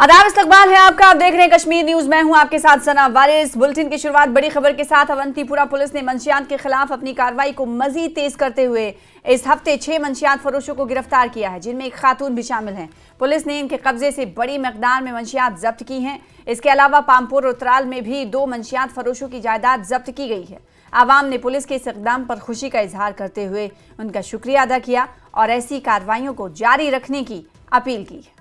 आदाब, इस्तकबाल है आपका। आप देख रहे हैं कश्मीर न्यूज। मैं हूं आपके साथ सना वारिस। बुलेटिन की शुरुआत बड़ी खबर के साथ। अवंतीपुरा पुलिस ने मंशियात के खिलाफ अपनी कार्रवाई को मजीद तेज करते हुए इस हफ्ते 6 मंशियात फरोशों को गिरफ्तार किया है, जिनमें एक खातून भी शामिल हैं। पुलिस ने इनके कब्जे से बड़ी मकदार में मंशियात जब्त की हैं। इसके अलावा पामपुर और त्राल में भी 2 मंशियात फरोशों की जायदाद जब्त की गई है। आवाम ने पुलिस के इस इक़दाम पर खुशी का इजहार करते हुए उनका शुक्रिया अदा किया और ऐसी कार्रवाइयों को जारी रखने की अपील की है।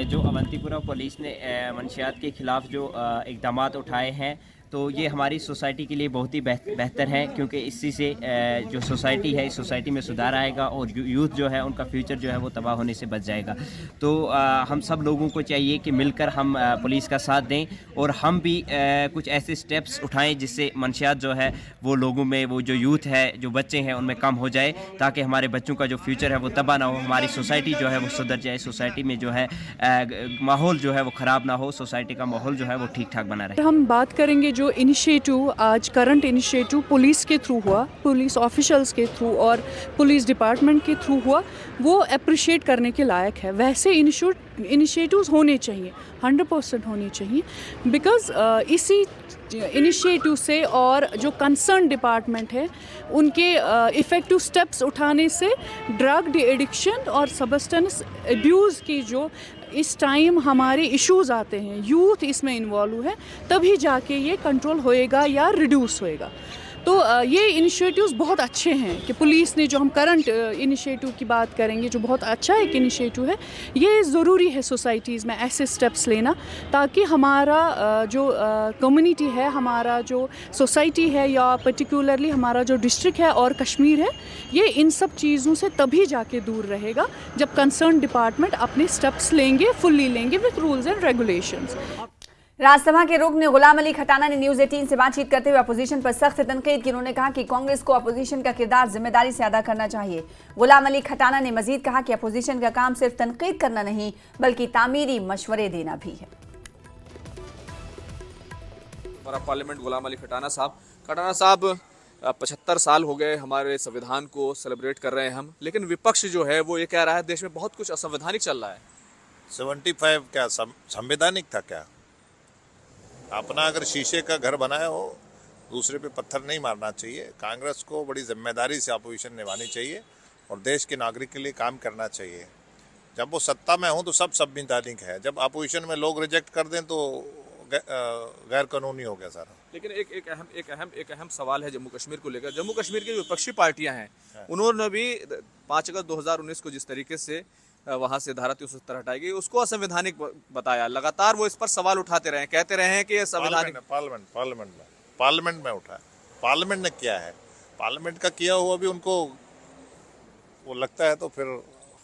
जो अवंतीपुरा पुलिस ने मंशियात के ख़िलाफ़ जो इक़दाम उठाए हैं, तो ये हमारी सोसाइटी के लिए बहुत ही बेहतर है, क्योंकि इसी से जो सोसाइटी है, इस सोसाइटी में सुधार आएगा और यूथ जो है उनका फ्यूचर जो है वो तबाह होने से बच जाएगा। तो हम सब लोगों को चाहिए कि मिलकर हम पुलिस का साथ दें और हम भी कुछ ऐसे स्टेप्स उठाएं जिससे मंशियात जो है वो लोगों में, वो जो यूथ है, जो बच्चे हैं, उनमें कम हो जाए, ताकि हमारे बच्चों का जो फ्यूचर है वो तबाह ना हो, हमारी सोसाइटी जो है वो सुधर जाए, सोसाइटी में जो है माहौल जो है वो ख़राब ना हो, सोसाइटी का माहौल जो है वो ठीक ठाक बना रहे। हम बात करेंगे जो इनिशिएटिव आज करंट इनिशिएटिव पुलिस के थ्रू हुआ, पुलिस ऑफिशियल्स के थ्रू और पुलिस डिपार्टमेंट के थ्रू हुआ, वो अप्रिशिएट करने के लायक है। वैसे इनिशिएटिव्स होने चाहिए, 100% होने चाहिए, बिकॉज़ इसी इनिशिएटिव से और जो कंसर्न डिपार्टमेंट है उनके इफ़ेक्टिव स्टेप्स उठाने से ड्रग एडिक्शन और सब्सटेंस अब्यूज़ की जो इस टाइम हमारे इश्यूज़ आते हैं, यूथ इसमें इन्वॉल्व है, तभी जाके ये कंट्रोल होएगा या रिड्यूस होएगा। तो ये इनिशिएटिव्स बहुत अच्छे हैं कि पुलिस ने, जो हम करंट इनिशिएटिव की बात करेंगे, जो बहुत अच्छा एक इनिशिएटिव है, ये ज़रूरी है सोसाइटीज़ में ऐसे स्टेप्स लेना, ताकि हमारा जो कम्युनिटी है, हमारा जो सोसाइटी है, या पर्टिकुलरली हमारा जो डिस्ट्रिक्ट है और कश्मीर है, ये इन सब चीज़ों से तभी जाके दूर रहेगा जब कंसर्न डिपार्टमेंट अपने स्टेप्स लेंगे, फुल्ली लेंगे with rules and regulations. Rajya Sabha के रुकन गुलाम अली खटाना ने न्यूज 18 से बातचीत करते हुए अपोजिशन पर सख्त तनकीद की। उन्होंने कहा कि कांग्रेस को अपोजिशन का किरदार जिम्मेदारी से अदा करना चाहिए। गुलाम अली खटाना ने मजीद कहा कि अपोजिशन का काम सिर्फ तनकीद करना नहीं, बल्कि तामीरी मशवरे देना भी है। हमारा पार्लियामेंट गुलाम अली खटाना साहब 75 साल हो गए हमारे संविधान को सेलिब्रेट कर रहे हैं हम, लेकिन विपक्ष जो है वो ये कह रहा है देश में बहुत कुछ असंवैधानिक चल रहा है। 75 क्या संवैधानिक था क्या? अपना अगर शीशे का घर बनाया हो, दूसरे पे पत्थर नहीं मारना चाहिए। कांग्रेस को बड़ी जिम्मेदारी से अपोजिशन निभानी चाहिए और देश के नागरिक के लिए काम करना चाहिए। जब वो सत्ता में हो तो सब संवैधानिक है, जब अपोजिशन में लोग रिजेक्ट कर दें तो गैर कानूनी हो गया सारा। लेकिन एक अहम सवाल है जम्मू कश्मीर को लेकर। जम्मू कश्मीर की विपक्षी पार्टियां हैं, उन्होंने भी 5 अगस्त 2019 को जिस तरीके से वहां से धारा 370 हटाई गई, उसको असंवैधानिक बताया। लगातार वो इस पर सवाल उठाते रहे, कहते रहे हैं कि ये संवैधानिक। पार्लियामेंट में उठा, पार्लियामेंट ने किया है, पार्लियामेंट का किया हुआ भी उनको वो लगता है। तो फिर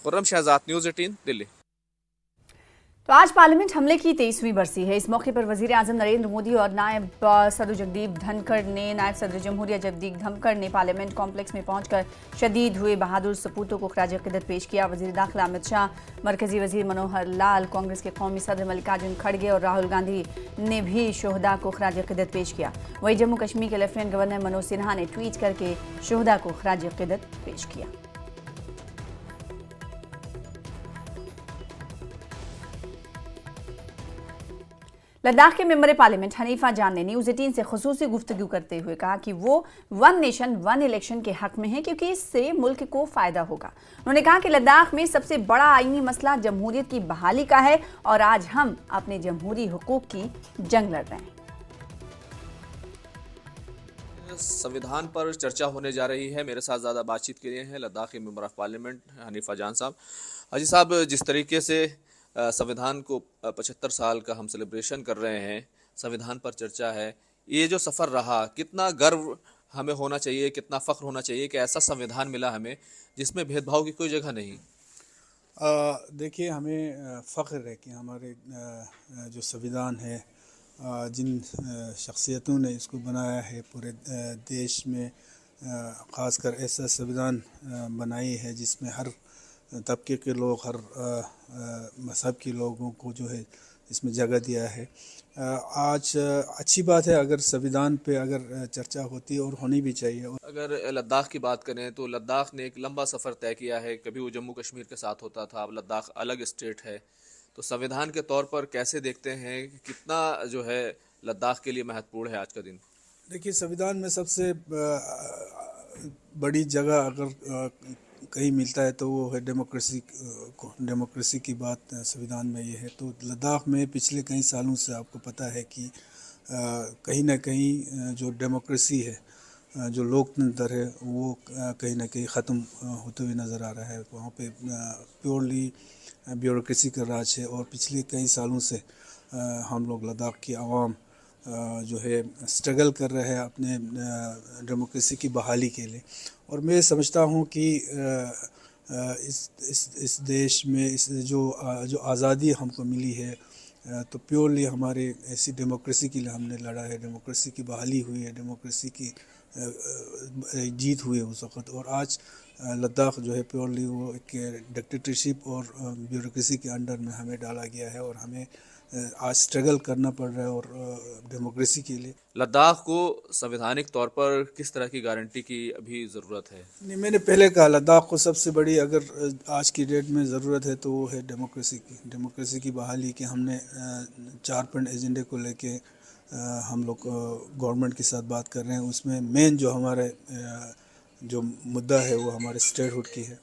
खुर्रम शहजाद, न्यूज़ 18 दिल्ली। तो आज पार्लियामेंट हमले की 23वीं बरसी है। इस मौके पर वजीर आजम नरेंद्र मोदी और नायब सदर जगदीप धनखड़ ने पार्लियामेंट कॉम्प्लेक्स में पहुंचकर शहीद हुए बहादुर सपूतों को खराज अकीदत पेश किया। वजीर दाखिला अमित शाह, मरकजी वजीर मनोहर लाल, कांग्रेस के कौमी सदर मल्लिकार्जुन खड़गे और राहुल गांधी ने भी शोहदा को खराज अकीदत पेश किया। वहीं जम्मू कश्मीर के लेफ्टिनेंट गवर्नर मनोज सिन्हा ने ट्वीट करके शोहदा को खराज अकीदत पेश किया। लद्दाख के मेंबर पार्लियामेंट हनीफा जान ने न्यूज 18 से खुसूसी गुफ्तगू करते हुए कहा कि वो 1 नेशन 1 इलेक्शन के हक में है, क्योंकि इससे मुल्क को फायदा होगा। उन्होंने कहा कि लद्दाख में सबसे बड़ा आईनी मसला जमहूरियत की बहाली का है और आज हम अपने जमहूरी हुकूक की जंग लड़ रहे हैं। संविधान पर चर्चा होने जा रही है। मेरे साथ ज़्यादा बातचीत के लिए हैं लद्दाख के मेंबर ऑफ पार्लियामेंट हनीफा जान साहब। हाजी साहब, जिस तरीके से संविधान को 75 साल का हम सेलिब्रेशन कर रहे हैं, संविधान पर चर्चा है, ये जो सफ़र रहा, कितना गर्व हमें होना चाहिए, कितना फ़ख्र होना चाहिए कि ऐसा संविधान मिला हमें जिसमें भेदभाव की कोई जगह नहीं। देखिए, हमें फ़ख्र है कि हमारे जो संविधान है, जिन शख्सियतों ने इसको बनाया है पूरे देश में, ख़ासकर ऐसा संविधान बनाई है जिसमें हर तबके के लोग, हर मज़हब के लोगों को जो है इसमें जगह दिया है। आज अच्छी बात है अगर संविधान पे अगर चर्चा होती है और होनी भी चाहिए। अगर लद्दाख की बात करें तो लद्दाख ने एक लंबा सफ़र तय किया है, कभी वो जम्मू कश्मीर के साथ होता था, अब लद्दाख अलग स्टेट है। तो संविधान के तौर पर कैसे देखते हैं कि कितना जो है लद्दाख के लिए महत्वपूर्ण है आज का दिन? देखिए, संविधान में सबसे बड़ी जगह अगर कहीं मिलता है तो वो है डेमोक्रेसी की बात संविधान में ये है। तो लद्दाख में पिछले कई सालों से आपको पता है कि कहीं ना कहीं जो डेमोक्रेसी है, जो लोकतंत्र है, वो कहीं ना कहीं ख़त्म होते हुए नज़र आ रहा है। वहाँ पे प्योरली ब्यूरोक्रेसी का राज है और पिछले कई सालों से हम लोग लद्दाख की आवाम जो है स्ट्रगल कर रहे हैं अपने डेमोक्रेसी की बहाली के लिए। और मैं समझता हूँ कि इस देश में इस जो आज़ादी हमको मिली है तो प्योरली हमारे ऐसी डेमोक्रेसी के लिए हमने लड़ा है, डेमोक्रेसी की बहाली हुई है, डेमोक्रेसी की जीत हुई है उस वक़्त। और आज लद्दाख जो है प्योरली वो एक डिक्टेटरशिप और ब्यूरोक्रेसी के अंडर में हमें डाला गया है और हमें आज स्ट्रगल करना पड़ रहा है और डेमोक्रेसी के लिए। लद्दाख को संवैधानिक तौर पर किस तरह की गारंटी की अभी ज़रूरत है? नहीं, मैंने पहले कहा लद्दाख को सबसे बड़ी अगर आज की डेट में ज़रूरत है तो वो है डेमोक्रेसी की बहाली की। हमने 4 पॉइंट एजेंडे को लेके हम लोग गवर्नमेंट के साथ बात कर रहे हैं। उसमें मेन जो हमारे जो मुद्दा है वो हमारे स्टेटहुड की है,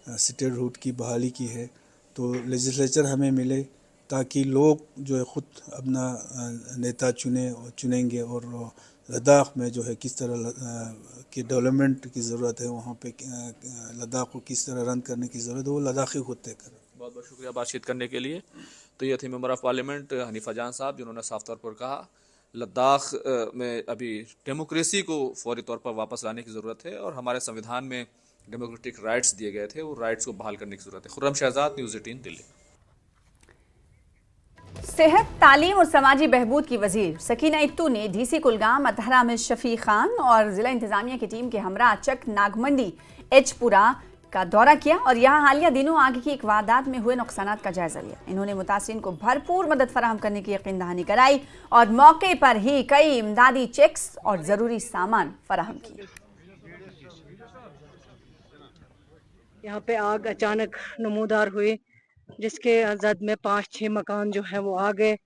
स्टेटहुड की बहाली की है। तो लेजिस्लेचर हमें मिले ताकि लोग जो है ख़ुद अपना नेता चुनेंगे और लद्दाख में जो है किस तरह की डेवलपमेंट की ज़रूरत है, वहाँ पे लद्दाख को किस तरह रन करने की ज़रूरत है, वो लद्दाखी खुद तय करें। बहुत बहुत शुक्रिया बातचीत करने के लिए। तो ये थे मेंबर ऑफ़ पार्लियामेंट हनीफा जान साहब, जिन्होंने साफ तौर पर कहा लद्दाख में अभी डेमोक्रेसी को फौरी तौर पर वापस लाने की ज़रूरत है और हमारे संविधान में डेमोक्रेटिक राइट्स दिए गए थे, वो राइट्स को बहाल करने की ज़रूरत है। खुर्रम शहजाद, न्यूज़ 18 दिल्ली। सेहत, तालीम और समाजी बहबूद की वजीर सकीना इत्तू ने डीसी कुलगाम अतहरा में शफी खान और जिला इंतजामिया की टीम के हमरा चक नागमंडी एचपुरा का दौरा किया और यहाँ हालिया दिनों आग की एक वारदात में हुए नुकसानात का जायजा लिया। इन्होंने मुतासिरीन को भरपूर मदद फराहम करने की यकीन दहानी कराई और मौके पर ही कई इमदादी चेक्स और जरूरी सामान फराहम किए। यहाँ पे आग अचानक नमूदार हुई जिसके जद में 5-6 मकान जो है वो आ गए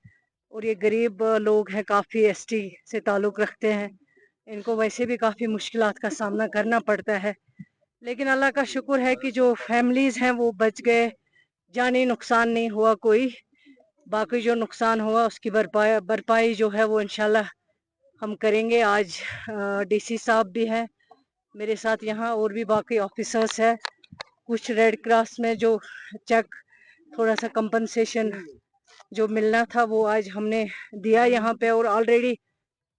और ये गरीब लोग हैं, काफ़ी एसटी से ताल्लुक़ रखते हैं, इनको वैसे भी काफ़ी मुश्किलात का सामना करना पड़ता है। लेकिन अल्लाह का शुक्र है कि जो फैमिलीज़ हैं वो बच गए, जानी नुकसान नहीं हुआ कोई। बाकी जो नुकसान हुआ उसकी भरपाई जो है वो इंशाल्लाह हम करेंगे। आज डीसी साहब भी हैं मेरे साथ यहाँ और भी बाकी ऑफिसर्स हैं। कुछ रेड क्रॉस में जो चेक थोड़ा सा कंपनसेशन जो मिलना था वो आज हमने दिया यहाँ पे और ऑलरेडी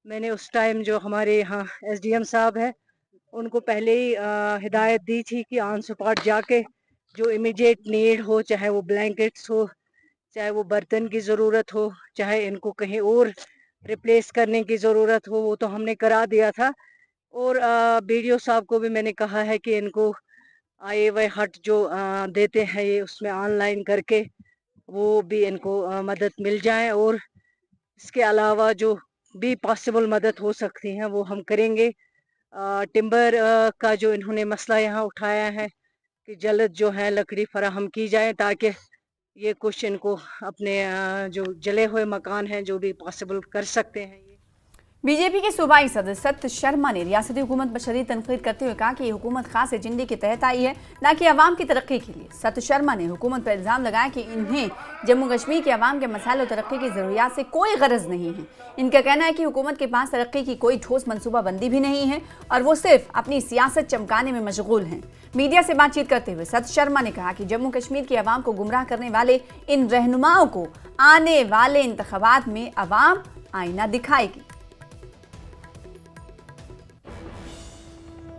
मैंने उस टाइम जो हमारे यहाँ एसडीएम साहब है उनको पहले ही हिदायत दी थी कि ऑन स्पॉट जाके जो इमीडिएट नीड हो, चाहे वो ब्लैंकेट्स हो, चाहे वो बर्तन की ज़रूरत हो, चाहे इनको कहीं और रिप्लेस करने की ज़रूरत हो, वो तो हमने करा दिया था। और बीडीओ साहब को भी मैंने कहा है कि इनको IAY हट जो देते हैं ये उसमें ऑनलाइन करके वो भी इनको मदद मिल जाए और इसके अलावा जो भी पॉसिबल मदद हो सकती हैं वो हम करेंगे। टिम्बर का जो इन्होंने मसला यहाँ उठाया है कि जल्द जो है लकड़ी फराहम की जाए ताकि ये कुछ इनको अपने जो जले हुए मकान हैं जो भी पॉसिबल कर सकते हैं। बीजेपी के सूबाई सदर सत्य शर्मा ने रियासती हुकूमत पर शदीद तनकीद करते हुए कहा कि ये हुकूमत खास एजेंडे के तहत आई है, न कि अवाम की तरक्की के लिए। सत्य शर्मा ने हुकूमत पर इल्ज़ाम लगाया कि इन्हें जम्मू कश्मीर के अवाम के मसाइल और तरक्की की ज़रूरियात से कोई गरज नहीं है। इनका कहना है कि हुकूमत के पास तरक्की की कोई ठोस मनसूबाबंदी भी नहीं है और वो सिर्फ अपनी सियासत चमकाने में मशगूल हैं। मीडिया से बातचीत करते हुए सत्य शर्मा ने कहा कि जम्मू कश्मीर के अवाम को गुमराह करने वाले इन रहनुमाओं को आने वाले इंतखाबात में अवाम आईना दिखाएगी।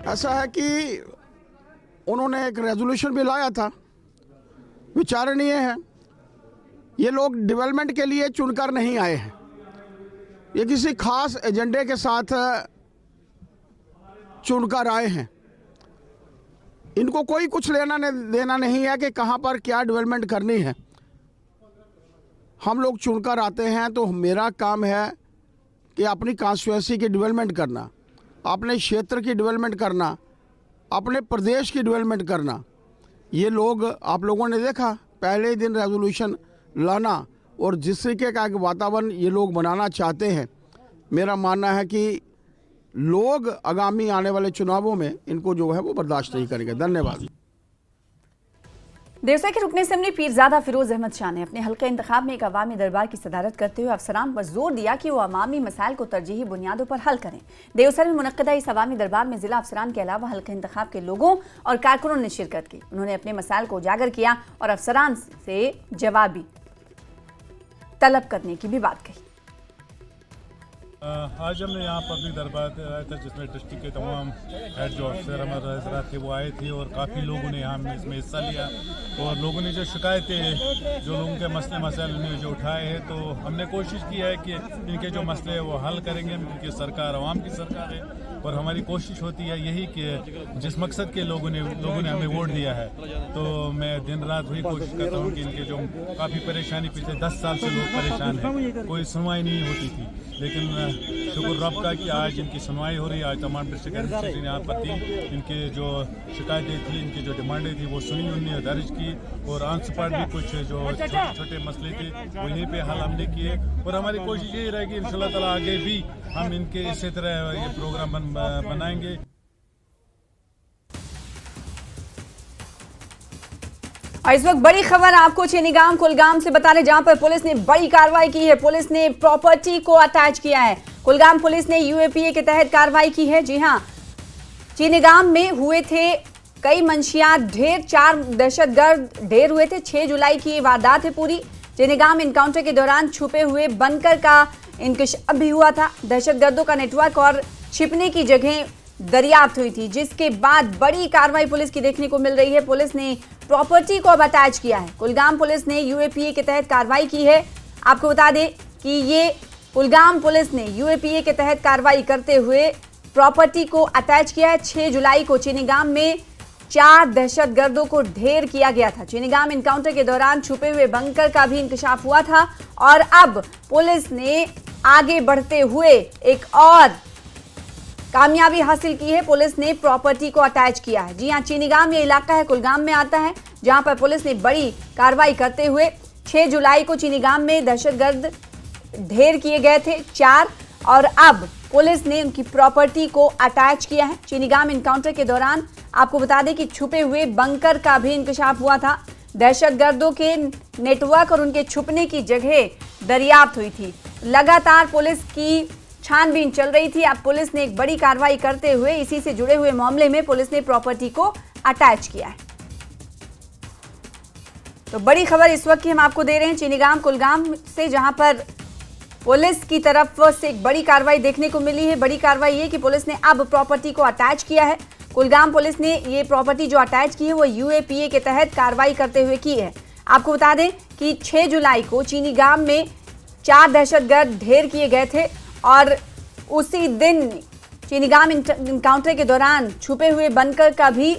ऐसा है कि उन्होंने एक रेजोल्यूशन भी लाया था, विचारणीय है। ये लोग डेवलपमेंट के लिए चुनकर नहीं आए हैं, ये किसी खास एजेंडे के साथ चुनकर आए हैं। इनको कोई कुछ लेना देना नहीं है कि कहाँ पर क्या डेवलपमेंट करनी है। हम लोग चुनकर आते हैं तो मेरा काम है कि अपनी कॉन्स्टिट्यूंसी की डेवलपमेंट करना, अपने क्षेत्र की डेवलपमेंट करना, अपने प्रदेश की डेवलपमेंट करना। ये लोग, आप लोगों ने देखा पहले ही दिन रेजोल्यूशन लाना और जिस तरीके का एक वातावरण ये लोग बनाना चाहते हैं, मेरा मानना है कि लोग आगामी आने वाले चुनावों में इनको जो है वो बर्दाश्त नहीं करेंगे। धन्यवाद। देवसा के रुकने असेंबली पीरजादा फिरोज अहमद शाह ने अपने हल्के इंतखाब में एक अवामी दरबार की सदारत करते हुए अफसरान पर जोर दिया कि वो अवामी मसाइल को तरजीही बुनियादों पर हल करें। देवसर में मुनक्कदा इस अवामी दरबार में जिला अफसरान के अलावा हल्के इंतखाब के लोगों और कारकुनों ने शिरकत की। उन्होंने अपने मसाइल को उजागर किया और अफसरान से जवाबी तलब करने की भी बात कही। आज हमने यहाँ पब्लिक दरबार आया था जिसमें डिस्ट्रिक्ट के तमाम हेड जो अफसर हमारे हजरात थे वो आए थे और काफ़ी लोगों ने यहाँ इसमें हिस्सा लिया और लोगों ने जो शिकायतें, जो लोगों के मसले मसाइल उन्होंने जो उठाए हैं, तो हमने कोशिश की है कि इनके जो मसले हैं वो हल करेंगे, क्योंकि सरकार आवाम की सरकार है और हमारी कोशिश होती है यही कि जिस मकसद के लोगों ने हमें वोट दिया है, तो मैं दिन रात वही कोशिश करता हूँ कि इनके जो काफ़ी परेशानी, पिछले 10 साल से लोग परेशान हैं, कोई सुनवाई नहीं होती थी, लेकिन शुक्र रब का कि आज इनकी सुनवाई हो रही है। आज तमाम डिस्ट्रिक्ट एडमिनिस्ट्रेशन यहाँ पर थी, इनके जो शिकायतें थी, इनकी जो डिमांडें थी वो सुनी, उन्होंने दर्ज की और ऑन स्पॉट भी कुछ जो छोटे छोटे मसले थे वो यहीं पे हल हमने किए और हमारी कोशिश यही रहेगी इंशाल्लाह ताला आगे भी हम इनके इसी तरह ये प्रोग्राम बनाएंगे। और इस वक्त बड़ी खबर आपको चीनीगाम कुलगाम से बता रहे, जहां पर पुलिस ने बड़ी कार्रवाई की है। पुलिस ने प्रॉपर्टी को अटैच किया है। कुलगाम पुलिस ने यूएपीए के तहत कार्रवाई की है। जी हां, चीनीगाम में हुए थे कई मंशियात ढेर, 4 दहशतगर्द ढेर हुए थे। 6 जुलाई की ये वारदात है पूरी। चीनीगाम इनकाउंटर के दौरान छुपे हुए बंकर का इंकशाफ भी हुआ था। दहशतगर्दों का नेटवर्क और छिपने की जगह दरियाफ्त हुई थी, जिसके बाद बड़ी कार्रवाई पुलिस की देखने को मिल रही है। पुलिस ने प्रॉपर्टी को अब अटैच किया है। कुलगाम पुलिस ने यूएपीए के तहत कार्रवाई की है। आपको बता दें कि ये कुलगाम पुलिस ने यूएपीए के तहत कार्रवाई करते हुए प्रॉपर्टी को अटैच किया है। 6 जुलाई को चीनीगाम में 4 दहशतगर्दों को ढेर किया गया था। चीनीगाम इनकाउंटर के दौरान छुपे हुए बंकर का भी इंकशाफ हुआ था और अब पुलिस ने आगे बढ़ते हुए एक और कामयाबी हासिल की है। पुलिस ने प्रॉपर्टी को अटैच किया है। जी हां, चीनीगाम ये इलाका है, कुलगाम में आता है, जहां पर पुलिस ने बड़ी कार्रवाई करते हुए 6 जुलाई को चीनीगाम में दहशतगर्द ढेर किए गए थे 4, और अब पुलिस ने उनकी प्रॉपर्टी को अटैच किया है। चीनीगाम इनकाउंटर के दौरान आपको बता दें कि छुपे हुए बंकर का भी इंकशाफ हुआ था। दहशतगर्दों के नेटवर्क और उनके छुपने की जगह दरियाफ्त हुई थी। लगातार पुलिस की छानबीन चल रही थी। अब पुलिस ने एक बड़ी कार्रवाई करते हुए इसी से जुड़े हुए मामले में पुलिस ने प्रॉपर्टी को अटैच किया है। तो बड़ी खबर इस वक्त की हम आपको दे रहे हैं चीनीगाम कुलगाम से, जहां पर पुलिस की तरफ से एक बड़ी कार्रवाई देखने को मिली है। बड़ी कार्रवाई ये कि पुलिस ने अब प्रॉपर्टी को अटैच किया है। कुलगाम पुलिस ने ये प्रॉपर्टी जो अटैच की है वो यूएपीए के तहत कार्रवाई करते हुए की है। आपको बता दें कि 6 जुलाई को चीनीगाम में 4 दहशतगर्द ढेर किए गए थे और उसी दिन चीनीगाम इनकाउंटर के दौरान छुपे हुए बंकर का भी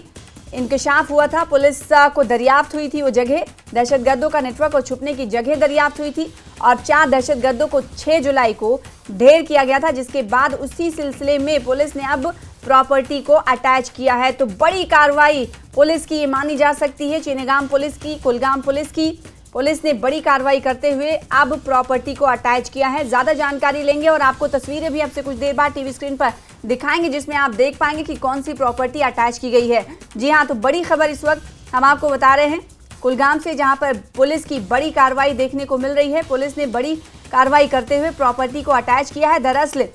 इंकशाफ हुआ था। पुलिस को दरियाफ्त हुई थी वो जगह, दहशतगर्दों का नेटवर्क और छुपने की जगह दरियाफ्त हुई थी और 4 दहशतगर्दों को 6 जुलाई को ढेर किया गया था, जिसके बाद उसी सिलसिले में पुलिस ने अब प्रॉपर्टी को अटैच किया है। तो बड़ी कार्रवाई पुलिस की ये मानी जा सकती है, चीनीगाम पुलिस की, कुलगाम पुलिस की। पुलिस ने बड़ी कार्रवाई करते हुए अब प्रॉपर्टी को अटैच किया है। ज्यादा जानकारी लेंगे और आपको तस्वीरें भी आपसे कुछ देर बाद टीवी स्क्रीन पर दिखाएंगे, जिसमें आप देख पाएंगे कि कौन सी प्रॉपर्टी अटैच की गई है। जी हाँ, तो बड़ी खबर इस वक्त हम आपको बता रहे हैं कुलगाम से, जहां पर पुलिस की बड़ी कार्रवाई देखने को मिल रही है। पुलिस ने बड़ी कार्रवाई करते हुए प्रॉपर्टी को अटैच किया है। दरअसल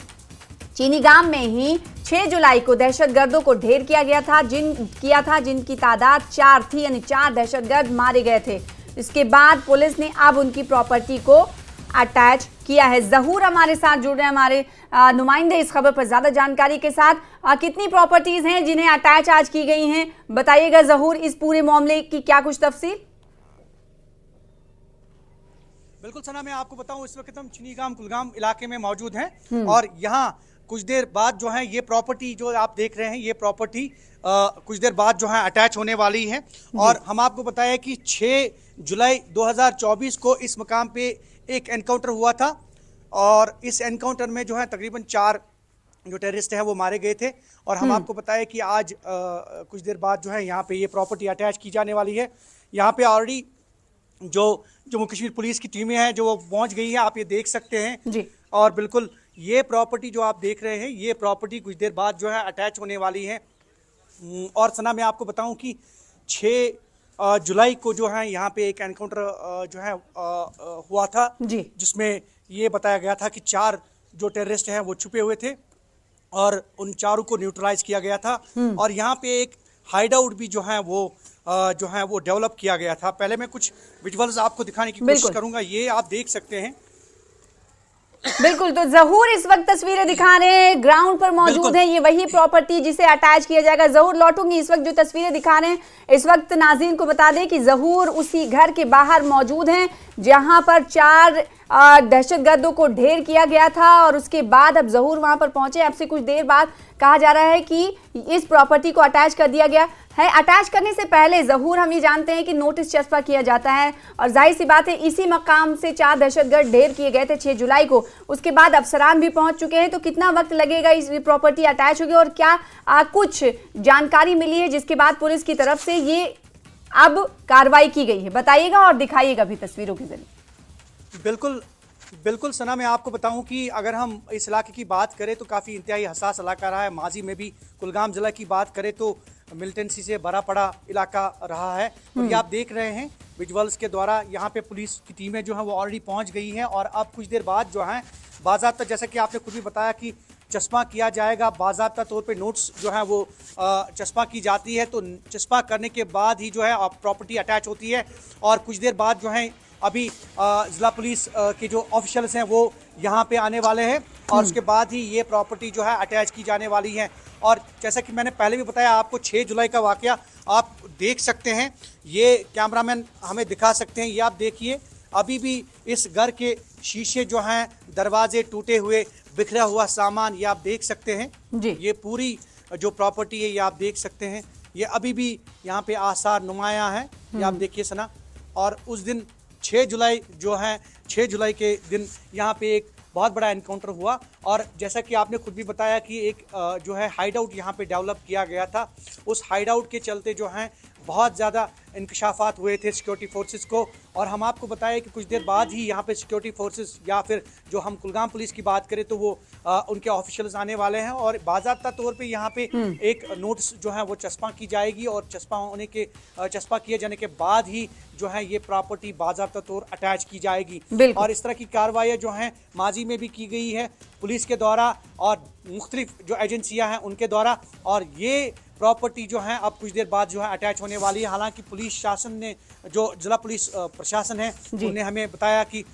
चीनीगाम में ही 6 जुलाई को दहशतगर्दों को ढेर किया गया था, जिनकी तादाद 4 थी, यानी 4 दहशतगर्द मारे गए थे। इसके बाद पुलिस ने अब उनकी प्रॉपर्टी को अटैच किया है। जहूर हमारे साथ जुड़ रहे हैं, हमारे नुमाइंदे इस खबर पर ज्यादा जानकारी के साथ। कितनी प्रॉपर्टीज हैं जिन्हें अटैच आज की गई हैं, बताइएगा जहूर, इस पूरे मामले की क्या कुछ तफसील? बिल्कुल सना, मैं आपको बताऊं इस वक्त हम चीनीगाम कुलगाम इलाके में मौजूद हैं और यहाँ कुछ देर बाद जो है ये प्रॉपर्टी जो आप देख रहे हैं, ये प्रॉपर्टी कुछ देर बाद जो है अटैच होने वाली है। और हम आपको बताया कि 6 जुलाई 2024 को इस मकाम पे एक एनकाउंटर हुआ था और इस एनकाउंटर में जो है तकरीबन 4 जो टेररिस्ट हैं वो मारे गए थे। और हम आपको बताएं कि आज कुछ देर बाद जो है यहाँ पे ये प्रॉपर्टी अटैच की जाने वाली है। यहाँ पे ऑलरेडी जो जम्मू कश्मीर पुलिस की टीमें हैं जो वो पहुँच गई हैं, आप ये देख सकते हैं जी। और बिल्कुल ये प्रॉपर्टी जो आप देख रहे हैं ये प्रॉपर्टी कुछ देर बाद जो है अटैच होने वाली है। और सना मैं आपको बताऊं कि 6 जुलाई को जो है यहाँ पे एक एनकाउंटर जो है हुआ था जी। जिसमें ये बताया गया था कि 4 जो टेररिस्ट हैं वो छुपे हुए थे और उन 4 को न्यूट्रलाइज किया गया था। और यहाँ पे एक हाइड आउट भी जो है वो डेवलप किया गया था। पहले मैं कुछ विजुअल्स आपको दिखाने की कोशिश करूंगा, ये आप देख सकते हैं। बिल्कुल, तो जहूर इस वक्त तस्वीरें दिखा रहे हैं, ग्राउंड पर मौजूद है, ये वही प्रॉपर्टी जिसे अटैच किया जाएगा। जहूर लौटूंगी, इस वक्त जो तस्वीरें दिखा रहे हैं इस वक्त नाज़रीन को बता दें कि जहूर उसी घर के बाहर मौजूद हैं जहां पर 4 दहशतगर्दों को ढेर किया गया था और उसके बाद अब जहूर वहां पर पहुंचे। अब से कुछ देर बाद कहा जा रहा है कि इस प्रॉपर्टी को अटैच कर दिया गया है। अटैच करने से पहले जहूर हम ये जानते हैं कि नोटिस चस्पा किया जाता है और जाहिर सी बात है इसी मकाम से 4 दहशतगर्द ढेर किए गए थे 6 जुलाई को। उसके बाद अफसरान भी पहुंच चुके हैं, तो कितना वक्त लगेगा इस प्रॉपर्टी अटैच होगी और क्या कुछ जानकारी मिली है जिसके बाद पुलिस की तरफ से ये अब कार्रवाई की गई है? बताइएगा और दिखाइएगा भी तस्वीरों के जरिए। बिल्कुल सना, मैं आपको बताऊं कि अगर हम इस इलाके की बात करें तो काफ़ी इंतहाई हसास इलाका रहा है। माजी में भी कुलगाम ज़िला की बात करें तो मिलिटेंसी से भरा पड़ा इलाका रहा है। और ये आप देख रहे हैं विजुअल्स के द्वारा, यहाँ पे पुलिस की टीमें जो हैं वो ऑलरेडी पहुँच गई हैं और अब कुछ देर बाद जो हैं बाज़ाब्ता, जैसा कि आपने खुद भी बताया कि चस्पा किया जाएगा, बाज़ाब्ता तौर पे नोट्स जो है वो चस्पा की जाती है। तो चस्पा करने के बाद ही जो है प्रॉपर्टी अटैच होती है और कुछ देर बाद जो है अभी ज़िला पुलिस के जो ऑफिशियल्स हैं वो यहाँ पे आने वाले हैं और उसके बाद ही ये प्रॉपर्टी जो है अटैच की जाने वाली है। और जैसा कि मैंने पहले भी बताया आपको, 6 जुलाई का वाक़या आप देख सकते हैं, ये कैमरामैन हमें दिखा सकते हैं। ये आप देखिए, अभी भी इस घर के शीशे जो हैं, दरवाजे टूटे हुए, बिखरा हुआ सामान, ये आप देख सकते हैं जी। ये पूरी जो प्रॉपर्टी है ये आप देख सकते हैं, ये अभी भी यहाँ पे आसार नुमाया है, ये आप देखिए सना। और उस दिन 6 जुलाई जो है, 6 जुलाई के दिन यहाँ पे एक बहुत बड़ा एनकाउंटर हुआ और जैसा कि आपने खुद भी बताया कि एक जो है हाइड आउट यहाँ पे डेवलप किया गया था। उस हाइड आउट के चलते जो हैं बहुत ज़्यादा इंकशाफात हुए थे सिक्योरिटी फोर्सेस को। और हम आपको बताएं कि कुछ देर बाद ही यहाँ पे सिक्योरिटी फोर्सेस या फिर जो हम कुलगाम पुलिस की बात करें तो वो उनके ऑफिशियल्स आने वाले हैं और बाज़ाब्ता तौर पे यहाँ पे एक नोटिस जो है वो चस्पा की जाएगी और चस्पा किए जाने के बाद ही जो है ये प्रॉपर्टी बाज़ाब्ता तौर अटैच की जाएगी। और इस तरह की कार्रवाई जो हैं माजी में भी की गई है पुलिस के द्वारा और मुख्तलिफ जो एजेंसियाँ हैं उनके द्वारा, और ये प्रॉपर्टी जो है अब कुछ देर बाद जो है अटैच होने वाली है। हालांकि पुलिस शासन ने, जो जिला पुलिस प्रशासन है, उन्होंने हमें बताया कि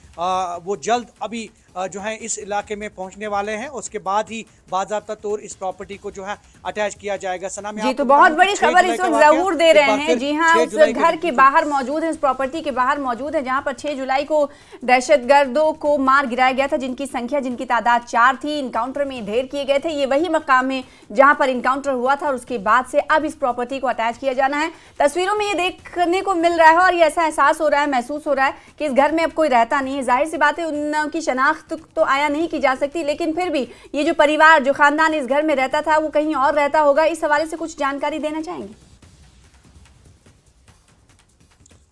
वो जल्द अभी जो है इस इलाके में पहुंचने वाले हैं, उसके बाद ही बाज़ाब्ता तौर इस प्रॉपर्टी को जो है अटैच किया जाएगा। सना में जी, तो बहुत बड़ी खबर इस वक्त जहूर दे रहे हैं। जी हाँ, उस घर के बाहर मौजूद है, उस प्रॉपर्टी के बाहर मौजूद है जहां पर 6 जुलाई को दहशतगर्दों को मार गिराया गया था, जिनकी तादाद 4 थी। इनकाउंटर में ढेर किए गए थे। ये वही मकाम है जहां पर इनकाउंटर हुआ था और उसके बाद से अब इस प्रॉपर्टी को अटैच किया जाना है। तस्वीरों में ये देखने को मिल रहा है और ये ऐसा एहसास हो रहा है, महसूस हो रहा है कि इस घर में अब कोई रहता नहीं है। जाहिर सी बात है उनकी शनाख्त तो आया नहीं की जा सकती, लेकिन फिर भी ये जो परिवार, जो खानदान इस घर में रहता था वो कहीं और रहता होगा। इस हवाले से कुछ जानकारी देना चाहेंगे?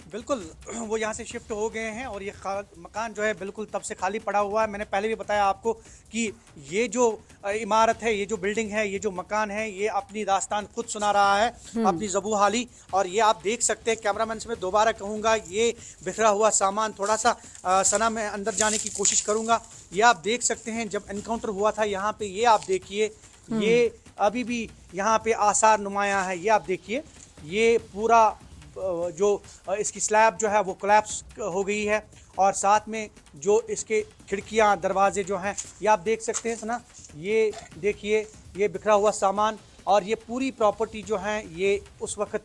बिल्कुल, वो यहाँ से शिफ्ट हो गए हैं और ये मकान जो है बिल्कुल तब से खाली पड़ा हुआ है। मैंने पहले भी बताया आपको कि ये जो इमारत है, ये जो बिल्डिंग है, ये जो मकान है, ये अपनी दास्तान खुद सुना रहा है, अपनी ज़बू हाली। और ये आप देख सकते हैं, कैमरामैन से मैं दोबारा कहूँगा, ये बिखरा हुआ सामान, थोड़ा सा सना में अंदर जाने की कोशिश करूँगा। ये आप देख सकते हैं जब एनकाउंटर हुआ था यहाँ पे, ये आप देखिए, ये अभी भी यहाँ पे आसार नुमाया है। ये आप देखिए, ये पूरा जो इसकी स्लैब जो है वो कोलैप्स हो गई है और साथ में जो इसके खिड़कियां, दरवाजे जो हैं, ये आप देख सकते हैं ना। ये देखिए, ये बिखरा हुआ सामान और ये पूरी प्रॉपर्टी जो है ये उस वक्त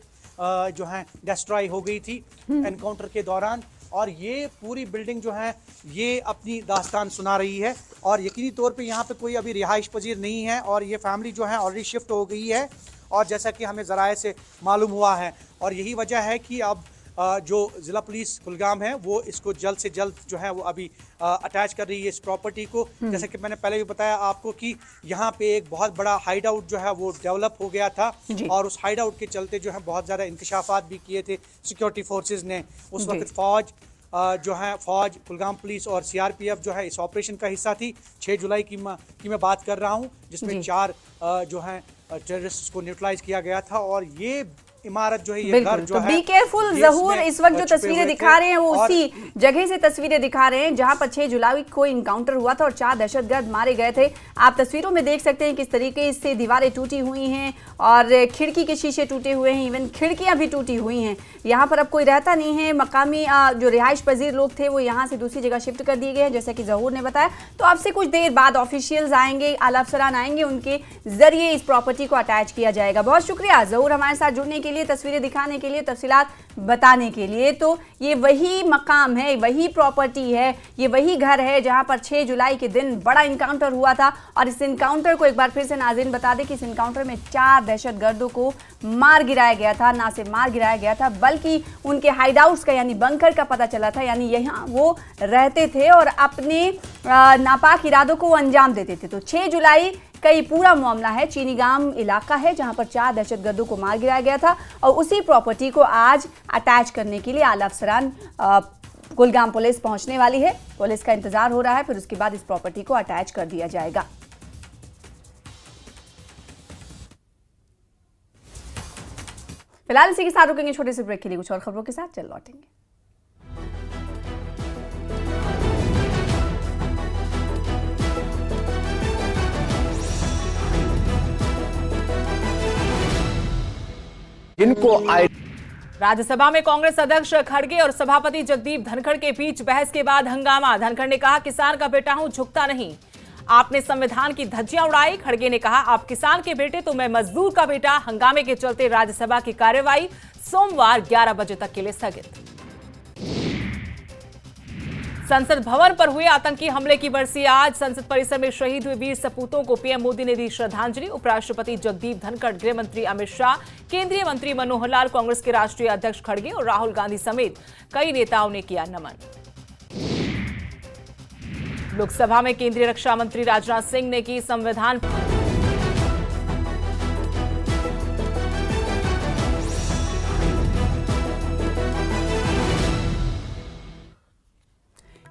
जो है डिस्ट्रॉय हो गई थी एनकाउंटर के दौरान। और ये पूरी बिल्डिंग जो है ये अपनी दास्तान सुना रही है और यकीनी तौर पे यहाँ पे कोई अभी रिहाइश पजीर नहीं है और ये फैमिली जो है ऑलरेडी शिफ्ट हो गई है। और जैसा कि हमें ज़राए से मालूम हुआ है और यही वजह है कि अब जो ज़िला पुलिस कुलगाम है वो इसको जल्द से जल्द जो है वो अभी अटैच कर रही है इस प्रॉपर्टी को। जैसे कि मैंने पहले भी बताया आपको कि यहाँ पे एक बहुत बड़ा हाइड आउट जो है वो डेवलप हो गया था और उस हाइड आउट के चलते जो है बहुत ज़्यादा इंकशाफात भी किए थे सिक्योरिटी फोर्सेज ने। उस वक्त फौज कुलगाम पुलिस और सीआरपीएफ जो है इस ऑपरेशन का हिस्सा थी। 6 जुलाई की मैं बात कर रहा हूँ, जिसमें 4 जो है टेररिस्ट को न्यूट्रलाइज किया गया था। और ये इमारत जो है ये घर जो है, बी केयरफुल ज़हूर इस वक्त जो तस्वीरें दिखा रहे हैं वो उसी जगह से तस्वीरें दिखा रहे हैं जहां पर 6 जुलाई को इनकाउंटर हुआ था और 4 दहशतगर्द मारे गए थे। आप तस्वीरों में देख सकते हैं किस तरीके से दीवारें टूटी हुई हैं और खिड़की के शीशे टूटे हुए हैं, इवन खिड़कियां भी टूटी हुई हैं। यहाँ पर अब कोई रहता नहीं है। मकामी जो रिहाइश पजीर लोग थे वो यहाँ से दूसरी जगह शिफ्ट कर दिए गए हैं, जैसा कि ज़हूर ने बताया। तो अब से कुछ देर बाद ऑफिशियल्स आएंगे, आला अफसरान आएंगे, उनके जरिए इस प्रॉपर्टी को अटैच किया जाएगा। बहुत शुक्रिया ज़हूर हमारे साथ जुड़ने के लिए, तस्वीरें दिखाने के लिए, तफसीलात बताने के लिए। तो ये वही मकाम है, वही प्रॉपर्टी है, ये वही घर है जहां पर 6 जुलाई के दिन बड़ा इनकाउंटर हुआ था। और इस इनकाउंटर को एक बार फिर से नाज़रीन बता दें कि इस इनकाउंटर में 4 दहशतगर्दों को मार गिराया गया था। ना सिर्फ मार गिराया गया था बल्कि उनके हाइडआउट्स का यानी बंकर का पता चला था, यानी यहाँ वो रहते थे और अपने नापाक इरादों को अंजाम देते थे। तो 6 जुलाई का ये पूरा मामला है, चीनीगाम इलाका है जहां पर 4 दहशतगर्दों को मार गिराया गया था और उसी प्रॉपर्टी को आज अटैच करने के लिए आला अफसरान कुलगाम पुलिस पहुंचने वाली है। पुलिस का इंतजार हो रहा है, फिर उसके बाद इस प्रॉपर्टी को अटैच कर दिया जाएगा। फिलहाल इसी के साथ रुकेंगे छोटे से ब्रेक के लिए, कुछ और खबरों के साथ चल लौटेंगे। राज्यसभा में कांग्रेस अध्यक्ष खड़गे और सभापति जगदीप धनखड़ के बीच बहस के बाद हंगामा। धनखड़ ने कहा, किसान का बेटा हूं, झुकता नहीं। आपने संविधान की धज्जियां उड़ाई। खड़गे ने कहा, आप किसान के बेटे तो मैं मजदूर का बेटा। हंगामे के चलते राज्यसभा की कार्यवाही सोमवार 11 बजे तक के लिए स्थगित। संसद भवन पर हुए आतंकी हमले की बरसी आज। संसद परिसर में शहीद हुए वीर सपूतों को पीएम मोदी ने दी श्रद्धांजलि। उपराष्ट्रपति जगदीप धनखड़, गृह मंत्री अमित शाह, केंद्रीय मंत्री मनोहर लाल, कांग्रेस के राष्ट्रीय अध्यक्ष खड़गे और राहुल गांधी समेत कई नेताओं ने किया नमन। लोकसभा में केंद्रीय रक्षा मंत्री राजनाथ सिंह ने की संविधान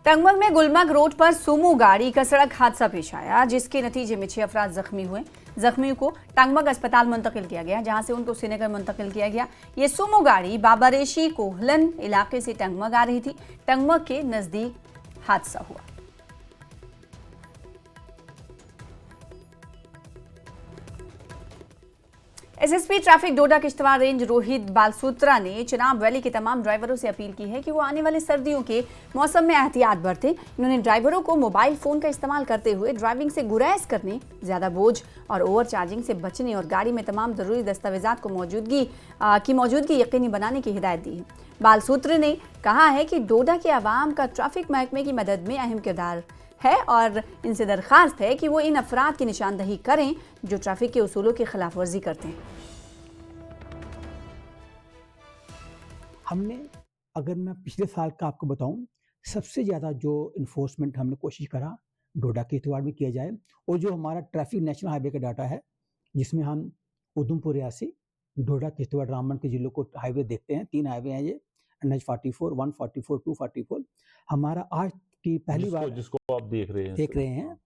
टंगमंग में गुलमर्ग रोड पर सुमो गाड़ी का सड़क हादसा पेश आया, जिसके नतीजे में 6 अफराद जख्मी हुए। जख्मियों को टंगमंग अस्पताल मुंतकिल किया गया, जहां से उनको श्रीनगर मुंतकिल किया गया। ये सुमो गाड़ी बाबारेशी कोहलन इलाके से टंगमंग आ रही थी। टंगमंग के नजदीक हादसा हुआ। SSP traffic Doda Kishtwar range Rohit बालसूत्रा ने चिनाब वैली के तमाम ड्राइवरों से अपील की है कि वो आने वाले सर्दियों के मौसम में एहतियात बरतें। इन्होंने ड्राइवरों को मोबाइल फोन का इस्तेमाल करते हुए ड्राइविंग से गुरेज करने, ज़्यादा बोझ और ओवर चार्जिंग से बचने और गाड़ी में तमाम ज़रूरी दस्तावेजात को मौजूदगी यकीनी बनाने की हिदायत दी है। बालसूत्र ने कहा है कि डोडा के आवाम का ट्रैफिक महकमे की मदद में अहम किरदार है और इनसे दरख्वास्त है कि वो इन अफराद की निशानदही करें जो ट्रैफिक के उसूलों की खिलाफ वर्जी करते हैं। हमने, अगर मैं पिछले साल का आपको बताऊं, सबसे ज़्यादा जो इन्फोर्समेंट हमने कोशिश करा डोडा किश्तवाड़ में किया जाए। और जो हमारा ट्रैफिक नेशनल हाईवे का डाटा है, जिसमें हम उधमपुर रियासी, डोडा किश्तवाड़ रामबन के जिलों को हाईवे देखते हैं। 3 हाईवे हैं ये, NH 44, 144, 244। हमारा आज की पहली बार जिसको आप देख रहे हैं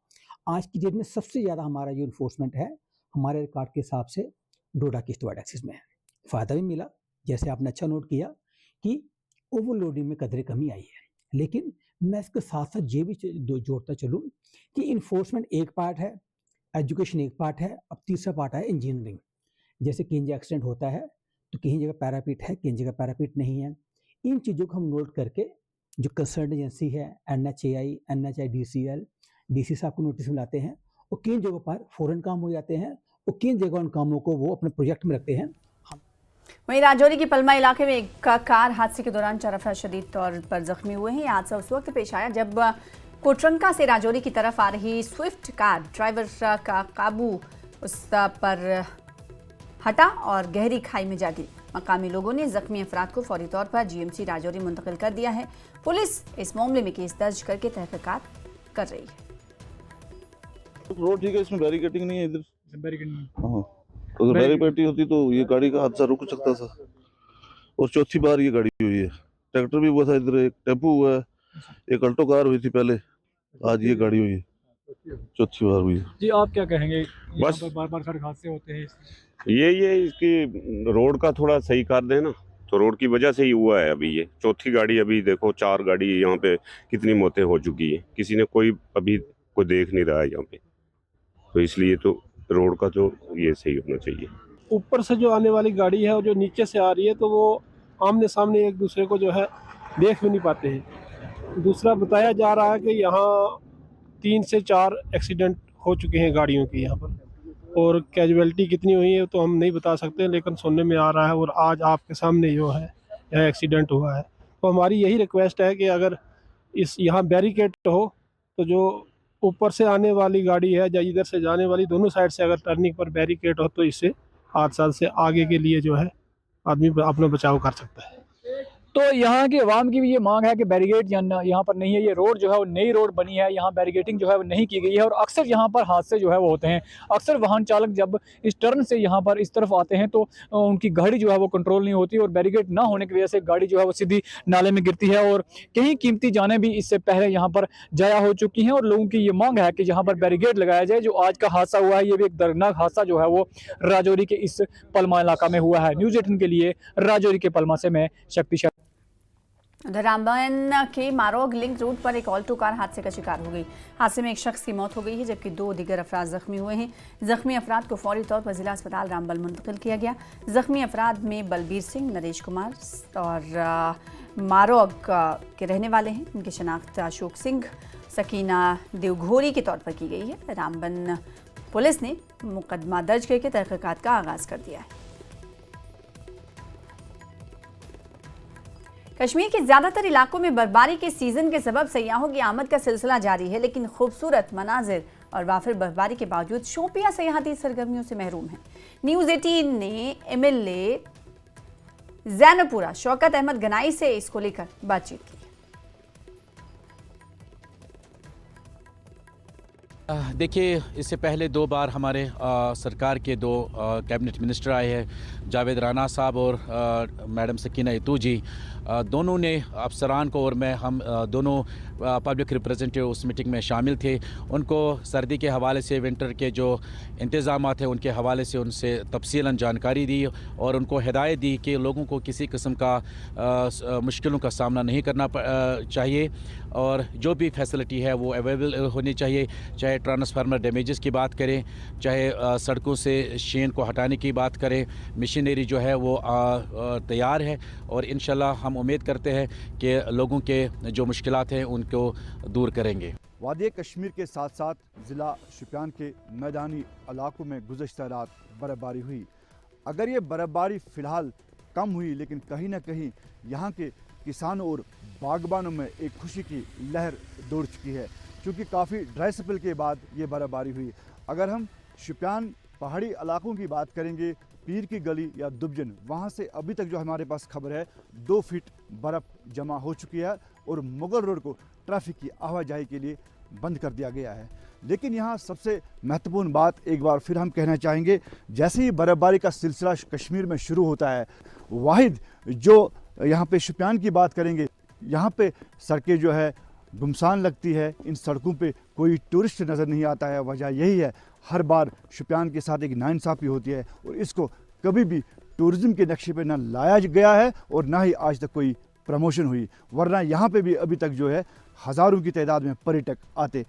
आज की डेट में सबसे ज़्यादा हमारा जो इन्फोर्समेंट है हमारे रिकॉर्ड के हिसाब से डोडा किश्तवाड़ एक्सिस में है। फ़ायदा भी मिला, जैसे आपने अच्छा नोट किया कि ओवरलोडिंग में कदरे कमी आई है। लेकिन मैं इसके साथ साथ ये भी जोड़ता चलूँ कि इन्फोर्समेंट एक पार्ट है, एजुकेशन एक पार्ट है, अब तीसरा पार्ट है इंजीनियरिंग। जैसे कहीं जगह एक्सीडेंट होता है तो कहीं जगह पैरापीट है, कहीं जगह पैरापीट नहीं है। इन चीज़ों को हम नोट करके जो कंसर्न एजेंसी है, NHAI, NHIDCL, DC साहब को नोटिस में लाते हैं और किन जगहों पर फ़ौरन काम हो जाते हैं और किन जगह उन कामों को वो अपने प्रोजेक्ट में रखते हैं। वहीं राजौरी के पलमा इलाके में एक कार हादसे के दौरान 4 अफराद शदीद तौर पर जख्मी हुए हैं। हादसा उस वक्त पेश आया जब कोटरंका से राजौरी की तरफ आ रही स्विफ्ट कार ड्राइवर का काबू उस पर हटा और गहरी खाई में जा गिरी। मकामी लोगों ने जख्मी अफराद को फौरी तौर पर जीएमसी राजौरी मुंतकिल कर दिया है। पुलिस इस मामले में केस दर्ज करके तहकीकात कर रही है। रोड ठीक है, इसमें बैरिकेडिंग नहीं है, इधर बैरिकेडिंग। हाँ, अगर बैरिकेडिंग होती तो ये गाड़ी का हादसा रुक सकता था। और चौथी बार ये गाड़ी हुई है। ट्रैक्टर भी हुआ था इधर, एक टेम्पो हुआ है, एक अल्टो कार हुई थी पहले, आज ये गाड़ी हुई है, चौथी बार हुई है। जी आप क्या कहेंगे? बस बार बार सड़क हादसे होते हैं। ये इसकी रोड का थोड़ा सही कर दें ना, तो रोड की वजह से ही हुआ है। अभी ये चौथी गाड़ी, अभी देखो 4 गाड़ी यहाँ पे कितनी मौतें हो चुकी है, किसी ने कोई अभी कोई देख नहीं रहा है यहाँ पे, तो इसलिए तो रोड का जो ये सही होना चाहिए। ऊपर से जो आने वाली गाड़ी है और जो नीचे से आ रही है, तो वो आमने सामने एक दूसरे को जो है देख भी नहीं पाते हैं। दूसरा बताया जा रहा है कि यहाँ 3 से 4 एक्सीडेंट हो चुके हैं गाड़ियों की यहाँ पर, और कैजुअलिटी कितनी हुई है तो हम नहीं बता सकते, लेकिन सुनने में आ रहा है। और आज आपके सामने जो है यह एक्सीडेंट हुआ है, तो हमारी यही रिक्वेस्ट है कि अगर इस यहाँ बैरिकेड हो तो जो ऊपर से आने वाली गाड़ी है या इधर से जाने वाली, दोनों साइड से अगर टर्निंग पर बैरिकेड हो तो इससे हादसा से आगे के लिए जो है आदमी अपना बचाव कर सकता है। तो यहाँ की आवाम की भी ये मांग है कि बैरिकेड यहाँ पर नहीं है। ये रोड जो है वो नई रोड बनी है, यहाँ बैरिकेडिंग जो है वो नहीं की गई है, और अक्सर यहाँ पर हादसे जो है वो होते हैं। अक्सर वाहन चालक जब इस टर्न से यहाँ पर इस तरफ आते हैं तो उनकी गाड़ी जो है वो कंट्रोल नहीं होती, और बैरिकेड ना होने की वजह से गाड़ी जो है वो सीधी नाले में गिरती है, और कहीं कीमती जानें भी इससे पहले यहाँ पर जाया हो चुकी हैं। और लोगों की ये मांग है कि यहाँ पर बैरिकेड लगाया जाए। जो आज का हादसा हुआ है, ये भी एक दर्दनाक हादसा जो है वो राजौरी के इस पलमा इलाका में हुआ है। न्यूज़ 18 के लिए राजौरी के पलमा से मैं शक्ति। उधर रामबन के मारोग लिंक रोड पर एक ऑल्टो कार हादसे का शिकार हो गई। हादसे में एक शख्स की मौत हो गई है, जबकि 2 दीगर अफराद जख्मी हुए हैं। जख्मी अफराद को फौरी तौर पर जिला अस्पताल रामबन मुंतकिल किया गया। जख्मी अफराद में बलबीर सिंह, नरेश कुमार और मारोग के रहने वाले हैं। इनकी शनाख्त अशोक सिंह, सकीना देवघोरी के तौर पर की गई है। रामबन पुलिस ने मुकदमा दर्ज करके तहकीकात का आगाज कर दिया है। कश्मीर के ज्यादातर इलाकों में बर्फबारी के सीजन के सबब सयाहों की आमद का सिलसिला जारी है, लेकिन खूबसूरत मनाजिर और वाफिर बर्फबारी के बावजूद शोपियां सयाहती सरगर्मियों से महरूम है। न्यूज़ 18 ने एमएलए जैनपुरा शौकत अहमद गनाई से इसको लेकर बातचीत की। देखिए, इससे पहले 2 बार हमारे सरकार के 2 कैबिनेट मिनिस्टर आए हैं, जावेद राना साहब और मैडम सकीना इतू जी। दोनों ने अफसरान को और मैं, हम दोनों पब्लिक रिप्रेजेंटेटिव उस मीटिंग में शामिल थे। उनको सर्दी के हवाले से, विंटर के जो इंतज़ामात हैं उनके हवाले से उनसे तफसीलन जानकारी दी, और उनको हिदायत दी कि लोगों को किसी किस्म का मुश्किलों का सामना नहीं करना चाहिए, और जो भी फैसिलिटी है वो अवेलेबल होनी चाहिए। चाहे ट्रांसफार्मर डैमेजेस की बात करें, चाहे सड़कों से शेन को हटाने की बात करें, मशीनरी जो है वो तैयार है, और इंशाल्लाह हम उम्मीद करते हैं कि लोगों के जो मुश्किलात हैं उनको दूर करेंगे। वादी कश्मीर के साथ साथ ज़िला शुपियान के मैदानी इलाकों में गुज़श्ता रात बर्फ़बारी हुई। अगर ये बर्फ़बारी फ़िलहाल कम हुई, लेकिन कहीं ना कहीं यहाँ के किसानों और बागबानों में एक खुशी की लहर दौड़ चुकी है, क्योंकि काफ़ी ड्राई स्पेल के बाद ये बर्फ़बारी हुई। अगर हम शुपियान पहाड़ी इलाकों की बात करेंगे, पीर की गली या दुबजन, वहाँ से अभी तक जो हमारे पास खबर है 2 फीट बर्फ़ जमा हो चुकी है, और मुगल रोड को ट्रैफिक की आवाजाही के लिए बंद कर दिया गया है। लेकिन यहाँ सबसे महत्वपूर्ण बात एक बार फिर हम कहना चाहेंगे, जैसे ही बर्फ़बारी का सिलसिला कश्मीर में शुरू होता है, वाहिद जो यहाँ पे शुपियान की बात करेंगे, यहाँ पे सड़कें जो है गुमसान लगती है, इन सड़कों पे कोई टूरिस्ट नज़र नहीं आता है। वजह यही है, हर बार शुपियान के साथ एक नाइंसाफ़ी होती है, और इसको कभी भी टूरिज़्म के नक्शे पे ना लाया गया है और ना ही आज तक कोई प्रमोशन हुई, वरना यहाँ पे भी अभी तक जो है हज़ारों की तादाद में पर्यटक आते।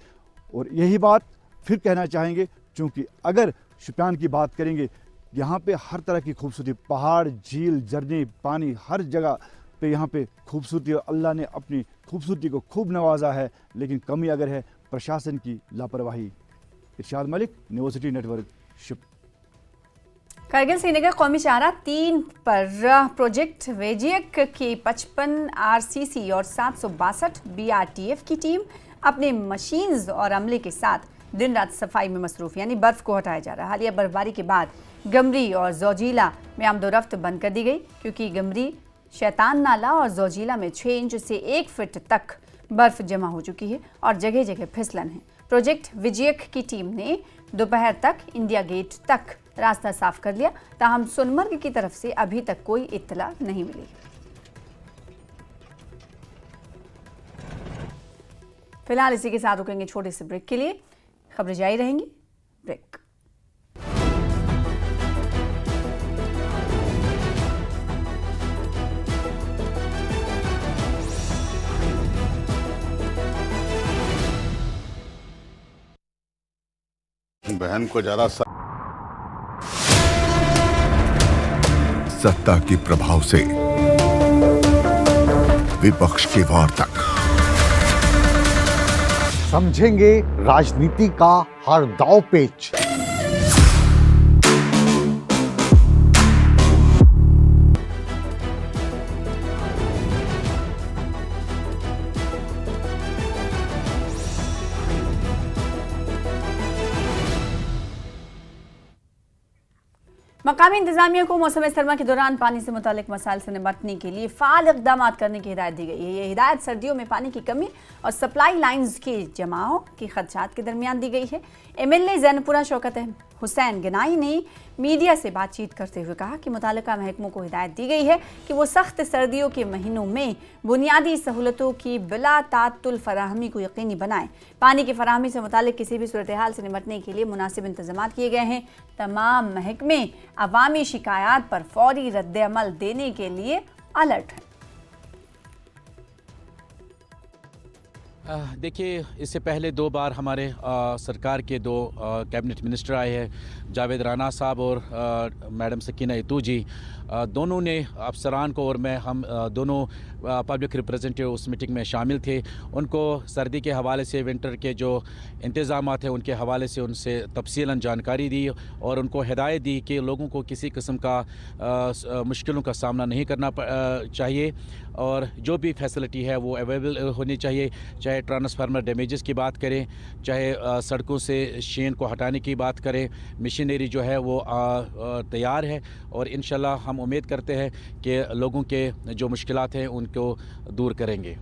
और यही बात फिर कहना चाहेंगे, क्योंकि अगर शुपियान की बात करेंगे, यहाँ पे हर तरह की खूबसूरती, पहाड़, झील, झरने, पानी, हर जगह पे यहाँ पे खूबसूरती, और अल्लाह ने अपनी खूबसूरती को खूब नवाजा है। लेकिन कमी अगर है प्रशासन की लापरवाही। इरशाद मलिक, न्यूज़ 18 नेटवर्क, शुभ। करगिल श्रीनगर कौमी शाहराह 3 पर प्रोजेक्ट वेजियक की 55 आरसीसी और 762 बीआरटीएफ की टीम अपने मशीन्स और अमले के साथ दिन रात सफाई में मसरूफ, यानी बर्फ को हटाया जा रहा है। हालिया बर्फबारी के बाद गमरी और जोजिला में आमदोरफ्त बंद कर दी गई, क्योंकि गमरी, शैतान नाला और जोजिला में 6 इंच से 1 फीट तक बर्फ जमा हो चुकी है और जगह जगह फिसलन है। प्रोजेक्ट विजयक की टीम ने दोपहर तक इंडिया गेट तक रास्ता साफ कर लिया, ताहम सोनमर्ग की तरफ से अभी तक कोई इत्तला नहीं मिली। फिलहाल इसी के साथ रुकेंगे छोटे से ब्रेक के लिए, खबरें जारी रहेंगी। ब्रेक। बहन को ज्यादा सत्ता के प्रभाव से विपक्ष के वार तक समझेंगे राजनीति का हर दांव पेच। मकामी इंतजामिया को मौसम सरमा के दौरान पानी से मुतालिक मसाइल से निपटने के लिए फाल इक़दाम करने की हिदायत दी गई है। ये हिदायत सर्दियों में पानी की कमी और सप्लाई लाइंस के जमाव के खदशात के दरमियान दी गई है। MLA ज़ैनपुरा शौकत हुसैन गनाई ने मीडिया से बातचीत करते हुए कहा कि मुतालिका महकमों को हिदायत दी गई है कि वो सख्त सर्दियों के महीनों में बुनियादी सहूलतों की बिला तातुल फराहमी को यकीनी बनाएं। पानी की फराहमी से मुतालिक किसी भी सूरत हाल से निपटने के लिए मुनासिब इंतजाम किए गए हैं। तमाम महकमे अवामी शिकायत पर फौरी रद्द-ए-अमल देने के लिए अलर्ट हैं। देखिए, इससे पहले 2 बार हमारे सरकार के 2 कैबिनेट मिनिस्टर आए हैं, जावेद राना साहब और मैडम सकीना इतू जी। दोनों ने अफसरान को और मैं हम दोनों पब्लिक रिप्रेजेंटेटिव उस मीटिंग में शामिल थे। उनको सर्दी के हवाले से, विंटर के जो इंतज़ाम हैं उनके हवाले से उनसे तफसीलन जानकारी दी और उनको हिदायत दी कि लोगों को किसी किस्म का मुश्किलों का सामना नहीं करना चाहिए और जो भी फैसिलिटी है वो अवेलेबल होनी चाहिए। चाहे ट्रांसफार्मर डैमेजेस की बात करें, चाहे सड़कों से शेन को हटाने की बात करें, मशीनरी जो है वो तैयार है और इंशाल्लाह हम उम्मीद करते हैं कि लोगों के जो मुश्किलात हैं उनको दूर करेंगे।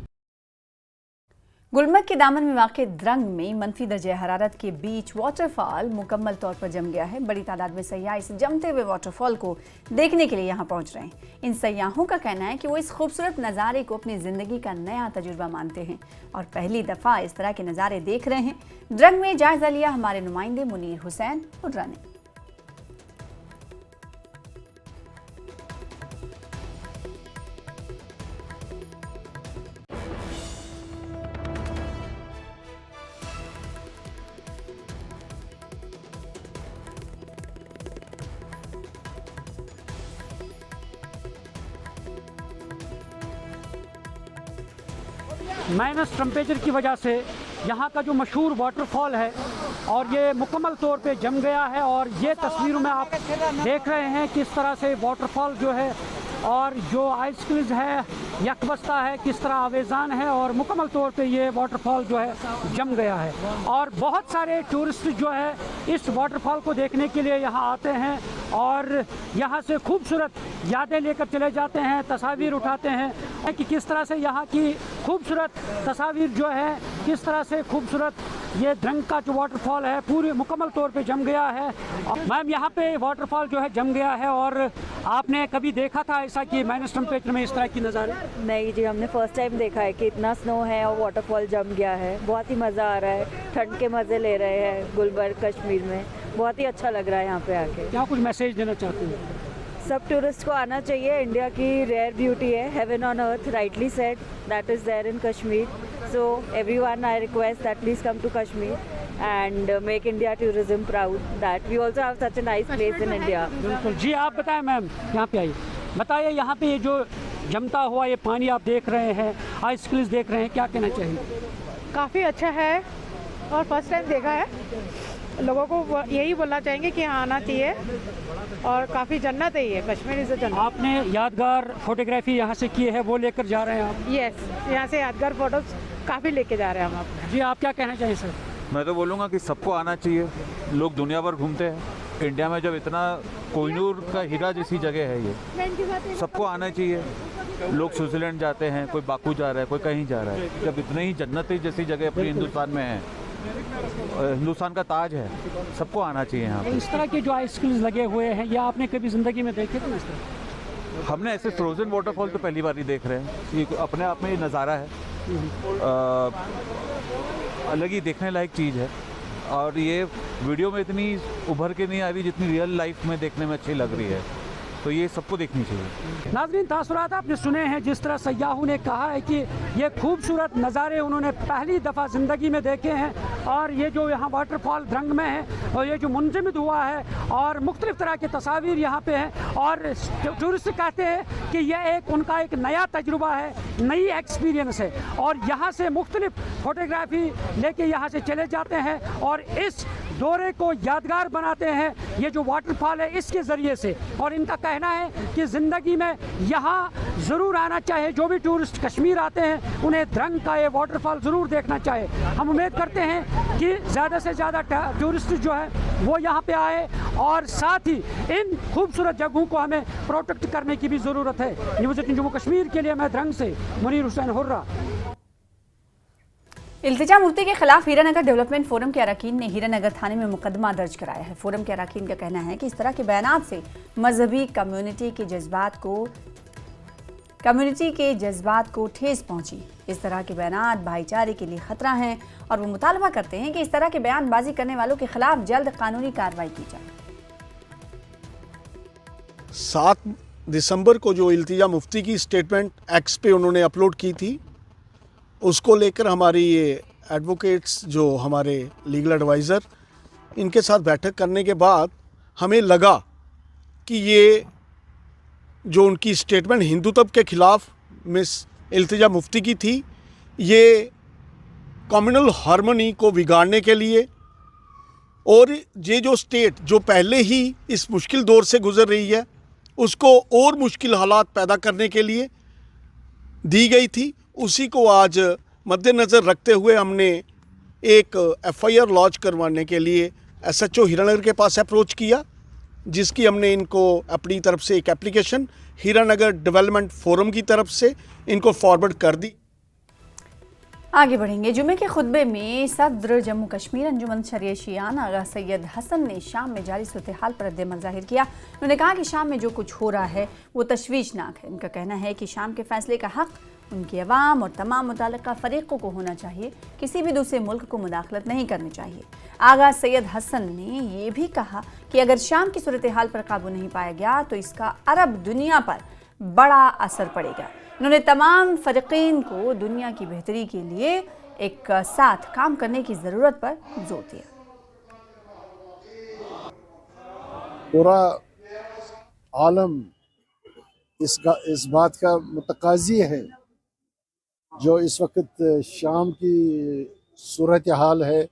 गुलमर्ग के दामन में वाक़ द्रंग में मनफी दर्जे हरारत के बीच वाटरफॉल मुकम्मल तौर पर जम गया है। बड़ी तादाद में सयाह इस जमते हुए वाटरफॉल को देखने के लिए यहाँ पहुँच रहे हैं। इन सयाहों का कहना है कि वो इस खूबसूरत नज़ारे को अपनी ज़िंदगी का नया तजुर्बा मानते हैं और पहली दफ़ा इस तरह के नज़ारे देख रहे हैं। द्रंग में जायज़ा लिया हमारे नुमाइंदे मुनीर हुसैन हुर्रा ने। माइनस टेम्परेचर की वजह से यहाँ का जो मशहूर वाटरफॉल है और ये मुकम्मल तौर पे जम गया है और ये तस्वीरों में आप देख रहे हैं किस तरह से वाटरफॉल जो है और जो आइस क्लिज है, यकबस्ता है, किस तरह आवेजान है और मुकम्मल तौर पे ये वाटरफॉल जो है जम गया है। और बहुत सारे टूरिस्ट जो है इस वाटरफॉल को देखने के लिए यहाँ आते हैं और यहाँ से खूबसूरत यादें लेकर चले जाते हैं, तस्वीर उठाते हैं कि किस तरह से यहाँ की खूबसूरत तस्वीर जो है, किस तरह से खूबसूरत ये द्रंग का जो वाटरफॉल है पूरे मुकम्मल तौर पे जम गया है। मैम, यहाँ पे वाटरफॉल जो है जम गया है और आपने कभी देखा था ऐसा कि माइनस टेम्परेचर में इस तरह की नज़ारे? नहीं जी, हमने फर्स्ट टाइम देखा है कि इतना स्नो है और वाटरफॉल जम गया है। बहुत ही मज़ा आ रहा है, ठंड के मज़े ले रहे हैं गुलबर्ग कश्मीर में। बहुत ही अच्छा लग रहा है यहाँ पे आके। क्या कुछ मैसेज देना चाहते हैं? सब टूरिस्ट को आना चाहिए। इंडिया की रेयर ब्यूटी है, heaven on earth, rightly said, that is there in Kashmir. So everyone, I request that please come to Kashmir and make India tourism proud that we also have such a nice place in India. बिल्कुल जी। आप बताएं ma'am, यहाँ पे आइए, बताइए यहाँ पे ये जो जमता हुआ ये पानी आप देख रहे हैं, आइस क्लिज देख रहे हैं, क्या कहना चाहिए? काफ़ी अच्छा है और फर्स्ट टाइम देखा है। लोगों को यही बोलना चाहेंगे कि यहाँ आना चाहिए और काफ़ी जन्नत है ये, कश्मीर इज़ अ जन्नत। आपने यादगार फोटोग्राफी यहाँ से की है, वो लेकर जा रहे हैं आप? यस, यहाँ से यादगार फोटोज काफ़ी लेके जा रहे हैं हम आप। जी, आप क्या कहना चाहिए सर? मैं तो बोलूँगा कि सबको आना चाहिए। लोग दुनिया भर घूमते हैं, इंडिया में जब इतना कोहिनूर का हीरा जैसी जगह है ये, सबको आना चाहिए। लोग स्विट्जरलैंड जाते हैं, कोई बाकू जा रहा है, कोई कहीं जा रहा है। जब इतने ही जन्नत जैसी जगह अपने हिंदुस्तान में है, हिंदुस्तान का ताज है, सबको आना चाहिए यहाँ पे। इस तरह के जो आइसक्रीम्स लगे हुए हैं, या आपने कभी ज़िंदगी में देखे थे इस तरह? हमने ऐसे फ्रोज़न वाटरफॉल तो पहली बार ही देख रहे हैं। ये अपने आप में ये नज़ारा है, अलग ही देखने लायक चीज़ है। और ये वीडियो में इतनी उभर के नहीं आ रही जितनी रियल लाइफ में देखने में अच्छी लग रही है, तो ये सबको देखनी चाहिए। नाज़रीन, तासुरात आपने सुने हैं, जिस तरह सयाहों ने कहा है कि ये खूबसूरत नज़ारे उन्होंने पहली दफ़ा ज़िंदगी में देखे हैं। और ये जो यहाँ वाटरफॉल ध्रंग में है और ये जो मुंजमद हुआ है और मुख्तलिफ़ तरह की तस्वीर यहाँ पे हैं। और टूरिस्ट कहते हैं कि यह एक उनका एक नया तजुर्बा है, नई एक्सपीरियंस है। और यहाँ से मुख्तलिफ फ़ोटोग्राफी लेके यहाँ से चले जाते हैं और इस दौरे को यादगार बनाते हैं, ये जो वाटरफॉल है इसके ज़रिए से। और इनका कहना है कि ज़िंदगी में यहाँ ज़रूर आना चाहिए। जो भी टूरिस्ट कश्मीर आते हैं उन्हें ध्रंग का ये वाटरफॉल ज़रूर देखना चाहिए। हम उम्मीद करते हैं कि ज़्यादा से ज़्यादा टूरिस्ट जो है वो यहाँ पे आए, और साथ ही इन खूबसूरत जगहों को हमें प्रोटेक्ट करने की भी ज़रूरत है। न्यूज़ 18 जम्मू कश्मीर के लिए मैं ध्रंग से मुनीर हुसैन हुर्रा। इल्तिजा मुफ्ती के खिलाफ हीरानगर डेवलपमेंट फोरम के अरकान ने हीरानगर थाने में मुकदमा दर्ज कराया है। फोरम के अरकान का कहना है कि इस तरह के बयानात से मजहबी कम्युनिटी के जज्बात को ठेस पहुंची। इस तरह के बयानात भाईचारे के लिए खतरा हैं और वो मुतालबा करते हैं कि इस तरह के बयानबाजी करने वालों के खिलाफ जल्द कानूनी कार्रवाई की जाए। 7 दिसंबर को जो इल्तिजा मुफ्ती की स्टेटमेंट एक्स पे उन्होंने अपलोड की थी, उसको लेकर हमारी ये एडवोकेट्स जो हमारे लीगल एडवाइज़र, इनके साथ बैठक करने के बाद हमें लगा कि ये जो उनकी स्टेटमेंट हिंदुत्व के ख़िलाफ़ मिस इल्तिजा मुफ्ती की थी, ये कम्युनल हार्मनी को बिगाड़ने के लिए और ये जो स्टेट जो पहले ही इस मुश्किल दौर से गुज़र रही है उसको और मुश्किल हालात पैदा करने के लिए दी गई थी, उसी को आज मद्देनज़र रखते हुए हमने एक FIR लॉन्च करवाने के लिए SHO हीरानगर के पास अप्रोच किया, जिसकी हमने इनको अपनी तरफ से एक एप्लीकेशन हीरानगर डेवलपमेंट फोरम की तरफ से इनको फॉरवर्ड कर दी। आगे बढ़ेंगे। जुमे के खुतबे में सदर जम्मू कश्मीर अंजुमन शरिया शियान आगा सैयद हसन ने शाम में जारी सूरत हाल पर रद्द-ए-अमल जाहिर किया। उन्होंने कहा कि शाम में जो कुछ हो रहा है वो तशवीशनाक है। उनका कहना है कि शाम के फैसले का हक उनकी अवाम और तमाम मुताल्लिक़ा फ़रीक़ों को होना चाहिए, किसी भी दूसरे मुल्क को मुदाखलत नहीं करनी चाहिए। आगा सैयद हसन ने ये भी कहा कि अगर शाम की सूरत हाल पर काबू नहीं पाया गया तो इसका अरब दुनिया पर बड़ा असर पड़ेगा। उन्होंने तमाम फ़रीक़ीन को दुनिया की बेहतरी के लिए एक साथ काम करने की ज़रूरत पर जोर दिया। पूरा आलम इस बात का मुतकाज़ी है, जो इस वक्त शाम की सूरत हाल है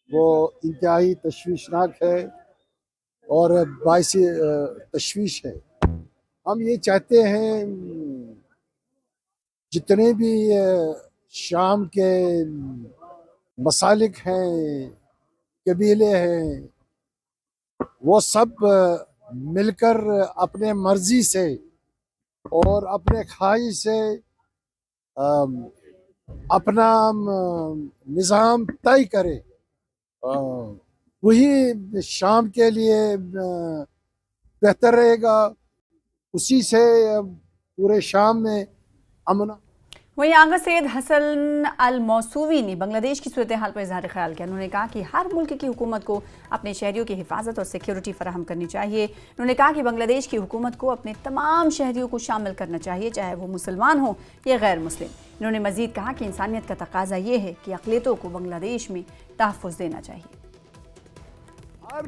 वो इंतहाई तशवीशनाक है और बाइस तशवीश है। हम ये चाहते हैं जितने भी शाम के मसालिक हैं, कबीले हैं, वो सब मिलकर अपने मर्जी से और अपने ख्वाहिश से अपना निज़ाम तय करे, वही शाम के लिए बेहतर रहेगा। उसी से पूरे शाम में अमन। वहीं आगा सैयद हसन अल मौसूवी ने बांग्लादेश की सूरत हाल पर इजहार ख्याल किया। उन्होंने कहा कि हर मुल्क की हुकूमत को अपने शहरियों की हिफाजत और सिक्योरिटी फराहम करनी चाहिए। उन्होंने कहा कि बांग्लादेश की हुकूमत को अपने तमाम शहरियों को शामिल करना चाहिए, चाहे वो मुसलमान हो या गैर मुस्लिम। उन्होंने मजीद कहा कि इंसानियत का तकाजा ये है कि अक़लियतों को बांग्लादेश में तहफ़्फ़ुज़ देना चाहिए। हर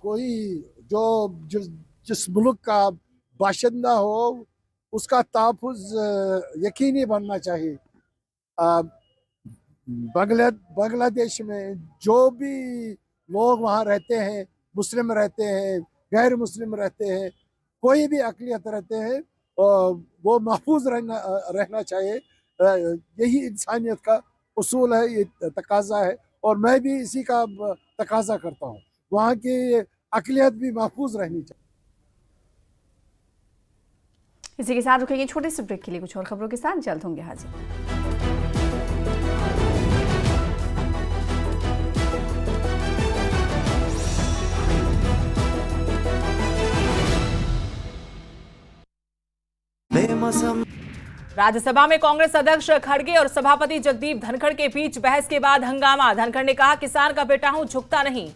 कोई जिस मुल्क का बाशिंदा हो उसका तहफ़्फ़ुज़ यकीनी बनना चाहिए। बांग्लादेश में जो भी लोग वहाँ रहते हैं, मुस्लिम रहते हैं, गैर मुस्लिम रहते हैं, कोई भी अक़लियत रहते हैं, वो महफूज रहना चाहिए। यही इंसानियत का उसूल है, ये तकाजा है और मैं भी इसी का तकाजा करता हूँ। वहाँ की अक़लियत भी महफूज रहनी चाहिए। इसी के साथ रुकेंगे छोटे से ब्रेक के लिए, कुछ और खबरों के साथ जल्द होंगे हाजिर। राज्यसभा में कांग्रेस अध्यक्ष खड़गे और सभापति जगदीप धनखड़ के बीच बहस के बाद हंगामा। धनखड़ ने कहा, किसान का बेटा हूं, झुकता नहीं।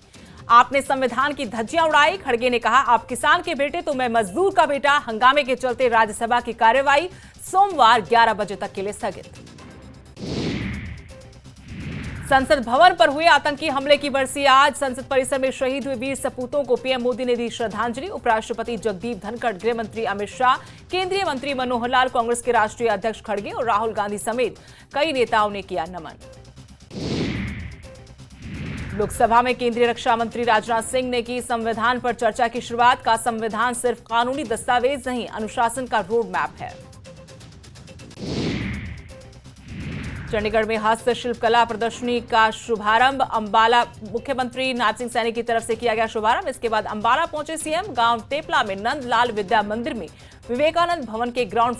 आपने संविधान की धज्जियां उड़ाई। खड़गे ने कहा, आप किसान के बेटे तो मैं मजदूर का बेटा। हंगामे के चलते राज्यसभा की कार्यवाही सोमवार 11 बजे तक के लिए स्थगित। संसद भवन पर हुए आतंकी हमले की बरसी आज। संसद परिसर में शहीद हुए वीर सपूतों को पीएम मोदी ने दी श्रद्धांजलि। उपराष्ट्रपति जगदीप धनखड़, गृह मंत्री अमित शाह, केंद्रीय मंत्री मनोहर लाल, कांग्रेस के राष्ट्रीय अध्यक्ष खड़गे और राहुल गांधी समेत कई नेताओं ने किया नमन। लोकसभा में केंद्रीय रक्षा मंत्री राजनाथ सिंह ने की संविधान पर चर्चा की शुरुआत। का संविधान सिर्फ कानूनी दस्तावेज नहीं, अनुशासन का रोड मैप है। चंडीगढ़ में हस्तशिल्प कला प्रदर्शनी का शुभारंभ अंबाला मुख्यमंत्री नाथ सिंह सैनी की तरफ से किया गया शुभारंभ। इसके बाद अंबाला पहुंचे सीएम। गांव टेपला में नंदलाल विद्या मंदिर में विवेकानंद भवन के ग्राउंड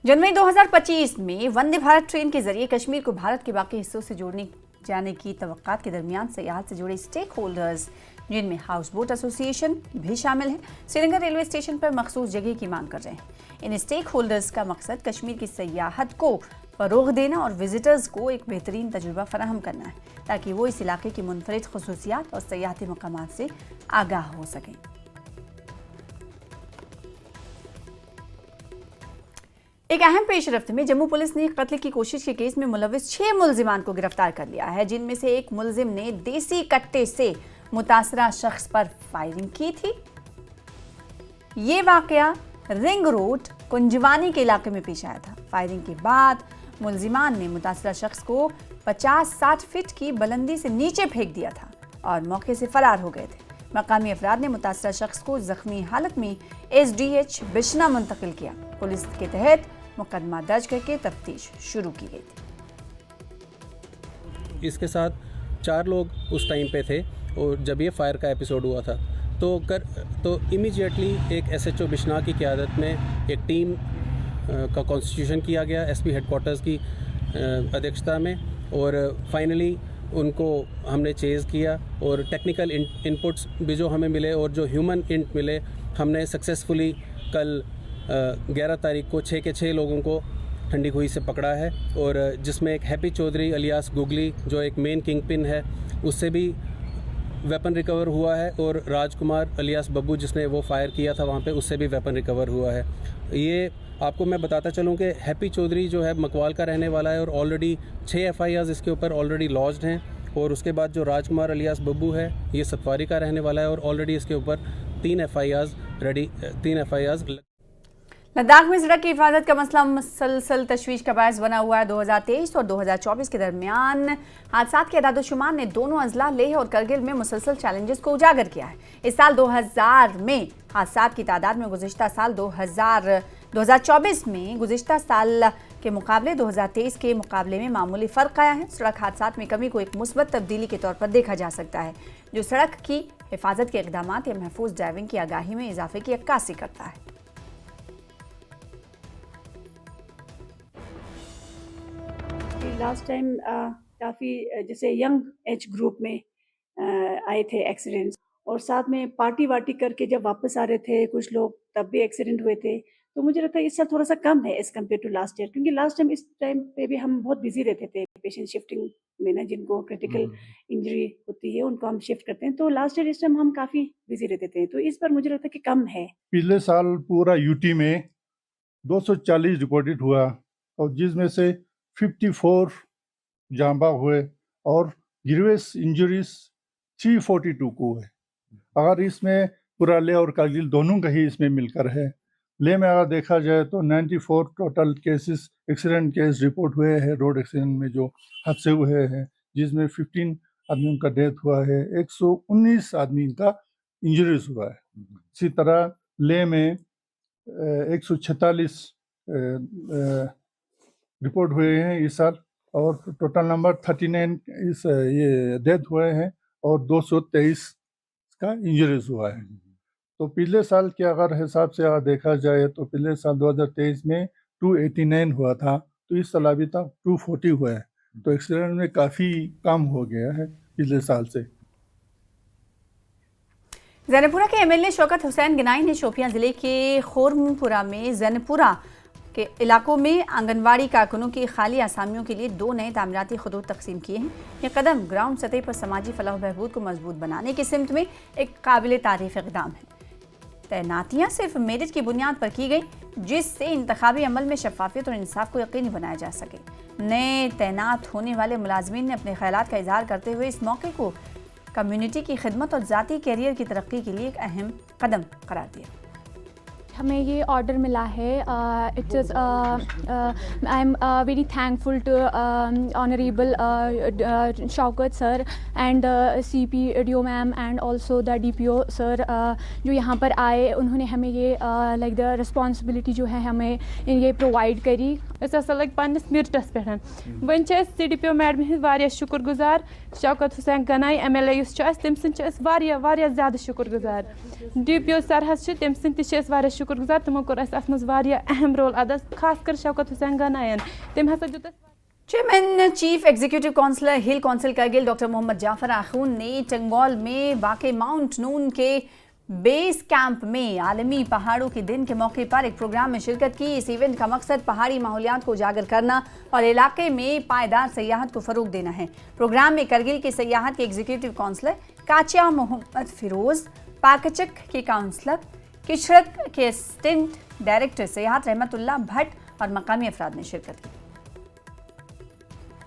जनवरी 2025 में वंदे भारत ट्रेन के जरिए कश्मीर को भारत के बाकी हिस्सों से जोड़ने जाने की तवक्कात के दरमियान सयाहत से जुड़े स्टेक होल्डर्स, जिनमें हाउस बोट एसोसिएशन भी शामिल है, श्रीनगर रेलवे स्टेशन पर मखसूस जगह की मांग कर रहे हैं। इन स्टेक होल्डर्स का मकसद कश्मीर की सयाहत को फरोग देना और विजिटर्स को एक बेहतरीन तजुर्बा फराहम करना है, ताकि वो इस इलाके की मुनफरिद खसूसियात और सयाहती मकामात से आगाह हो सकें। एक अहम पेशरफ्त में जम्मू पुलिस ने कत्ल की कोशिश के केस में मुलविस 6 मुलजिमान को गिरफ्तार कर लिया है, जिनमें से एक मुलजिम ने देसी कट्टे से मुतासरा शख्स पर फायरिंग की थी। ये वाकया रिंग रोड कुंजवानी के इलाके में पेश आया था। फायरिंग के बाद मुलजिमान ने मुतासरा शख्स को 50-60 फीट की बुलंदी से नीचे फेंक दिया था और मौके से फरार हो गए थे। मकामी अफराद ने मुतासरा शख्स को जख्मी हालत में SDH बिशना मुंतकिल किया। पुलिस के तहत मुकदमा दर्ज करके तफ्तीश शुरू की गई थी। इसके साथ 4 लोग उस टाइम पे थे और जब ये फायर का एपिसोड हुआ था तो इमीडिएटली एक SHO बिशना की क़यादत में एक टीम का कॉन्स्टिट्यूशन किया गया SP हेडक्वार्टर्स की अध्यक्षता में, और फाइनली उनको हमने चेज़ किया और टेक्निकल इनपुट्स भी जो हमें मिले और जो ह्यूमन इंट मिले, हमने सक्सेसफुली कल 11 तारीख को 6 के 6 लोगों को ठंडी खुई से पकड़ा है, और जिसमें एक हैप्पी चौधरी अलियास गुगली जो एक मेन किंग पिन है, उससे भी वेपन रिकवर हुआ है, और राजकुमार अलियास बब्बू जिसने वो फायर किया था वहाँ पे, उससे भी वेपन रिकवर हुआ है। ये आपको मैं बताता चलूँ कि हैप्पी चौधरी जो है मकवाल का रहने वाला है और ऑलरेडी 6 FIRs इसके ऊपर ऑलरेडी लॉज्ड हैं, और उसके बाद जो राजकुमार अलियास बब्बू है ये सतवारी का रहने वाला है और ऑलरेडी इसके ऊपर 3 FIRs। लद्दाख में सड़क की हिफाजत का मसला मुसलसल तशवीश का बायस बना हुआ है। 2023 और 2024 के दरमियान हादसात के अदाद-ओ-शुमार ने दोनों अजला लेह और करगिल में मुसलसल चैलेंजेस को उजागर किया है। इस साल 2000 में हादसात की तादाद में गुज़िश्ता साल 2024 में गुज़िश्ता साल के मुकाबले 2023 के मुकाबले में मामूली फ़र्क आया है। सड़क हादसात में कमी को एक मुस्बत तब्दीली के तौर पर देखा जा सकता है, जो सड़क की हिफाजत के इक़दामात या महफूज ड्राइविंग की आगाही में इजाफे की अक्कासी करता है। लास्ट टाइम काफ़ी जैसे यंग एज ग्रुप में आए थे एक्सीडेंट्स, और साथ में पार्टी वार्टी करके जब वापस आ रहे थे कुछ लोग, तब भी एक्सीडेंट हुए थे। तो मुझे लगता है इस साल थोड़ा सा कम है as compare to last year, क्योंकि लास्ट टाइम इस टाइम पे भी हम बहुत बिजी रहते थे पेशेंट शिफ्टिंग में ना, जिनको क्रिटिकल इंजरी होती है उनको हम शिफ्ट करते हैं। तो लास्ट ईयर इस टाइम हम काफ़ी बिजी रहते थे, तो इस बार मुझे लगता है कि कम है। पिछले साल पूरा यूटी में 240 रिपोर्टेड हुआ, और जिसमें से 54 जांबा हुए और ग्रीवियस इंजरीज 342 को हुए। अगर इसमें पूरा ले और कारगिल दोनों का ही इसमें मिलकर है। ले में अगर देखा जाए तो 94 total cases accident case report हुए हैं, रोड एक्सीडेंट में जो हादसे हुए हैं, जिसमें 15 आदमियों का डेथ हुआ है, 119 आदमी का इंजरीज हुआ है। इसी तरह ले में 146 रिपोर्ट हुए हैं इस साल, और टोटल नंबर 39 इस ये डेथ हुए हैं और 223 का इंजरीज हुआ है। तो पिछले साल के अगर हिसाब से अगर देखा जाए तो पिछले साल 2023 में 289 हुआ था, तो इस साल अभी तक 240 हुआ है। तो एक्सीडेंट में काफ़ी कम हो गया है पिछले साल से। जैनपुरा के एमएलए शौकत हुसैन गिनाई ने शोपियां जिले के खोरमुपुरा में जैनपुरा के इलाकों में आंगनवाड़ी कारकुनों की खाली आसामियों के लिए 2 नए तामीराती खदूत तकसीम किए हैं। ये कदम ग्राउंड सतह पर समाजी फलाह बहबूद को मजबूत बनाने की सिमत में एक काबिल तारीफ इक़दाम है। तैनातियाँ सिर्फ मेरिट की बुनियाद पर की गई, जिससे इंतखाबी अमल में शफाफियत और इंसाफ को यकीनी बनाया जा सके। नए तैनात होने वाले मुलाजमीन ने अपने ख्यालात का इजहार करते हुए इस मौके को कम्युनिटी की खिदमत और ज़ाती कैरियर की तरक्की के लिए एक अहम कदम करार दिया। हमें ये ऑर्डर मिला है। It is I am very thankful to honourable Shaukat sir and CPDO ma'am and also the DPO sir जो यहाँ पर आए। उन्होंने हमें ये लाइक द रिस्पॉन्सिबिलिटी जो है हमें ये प्रोवाइड करी। लग पन्नस मिरटस पे वन CDPO मैडम हिंद वारिया शुक्रगुजार। शौकत हुसैन गनाई MLA तम वारिया ज़्यादा शुक्रगुजार। DPO सर तम वारिया शुक्रगुजार। तमो कोर अस मज वारिया अहम रोल अदा, खासकर शौकत हुसैन गनायन तम हसा जो chairman chief executive councillor hill council Kargil doctor Mohammad Jafar Akhoon ने टंगवाल में वाक़े माउंट नून के बेस कैंप में आलमी पहाड़ों के दिन के मौके पर एक प्रोग्राम में शिरकत की। इस इवेंट का मकसद पहाड़ी माहौलियात को उजागर करना और इलाके में पायदार सयाहत को फ़रोग देना है। प्रोग्राम में करगिल के सयाहत के एग्जीक्यूटिव काउंसलर काचा मोहम्मद फिरोज़, पाकचक के काउंसलर, किशरक के असिस्टेंट डायरेक्टर सयाहत रहमतुल्लाह भट्ट और मकामी अफराद ने शिरकत की।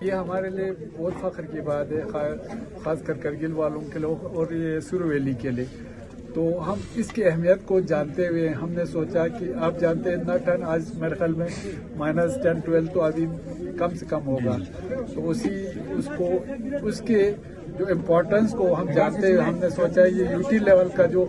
ये हमारे लिए बहुत फ़ख्र की बात है, ख़ासकर करगिल वालों के लोग और ये सुरु वैली के लिए। तो हम इसकी अहमियत को जानते हुए हमने सोचा कि आप जानते हैं इतना टन आज मेरे ख्याल में -10-12 तो अभी कम से कम होगा। तो उसके जो इम्पोर्टेंस को हम जानते हुए हमने सोचा ये यूटी लेवल का जो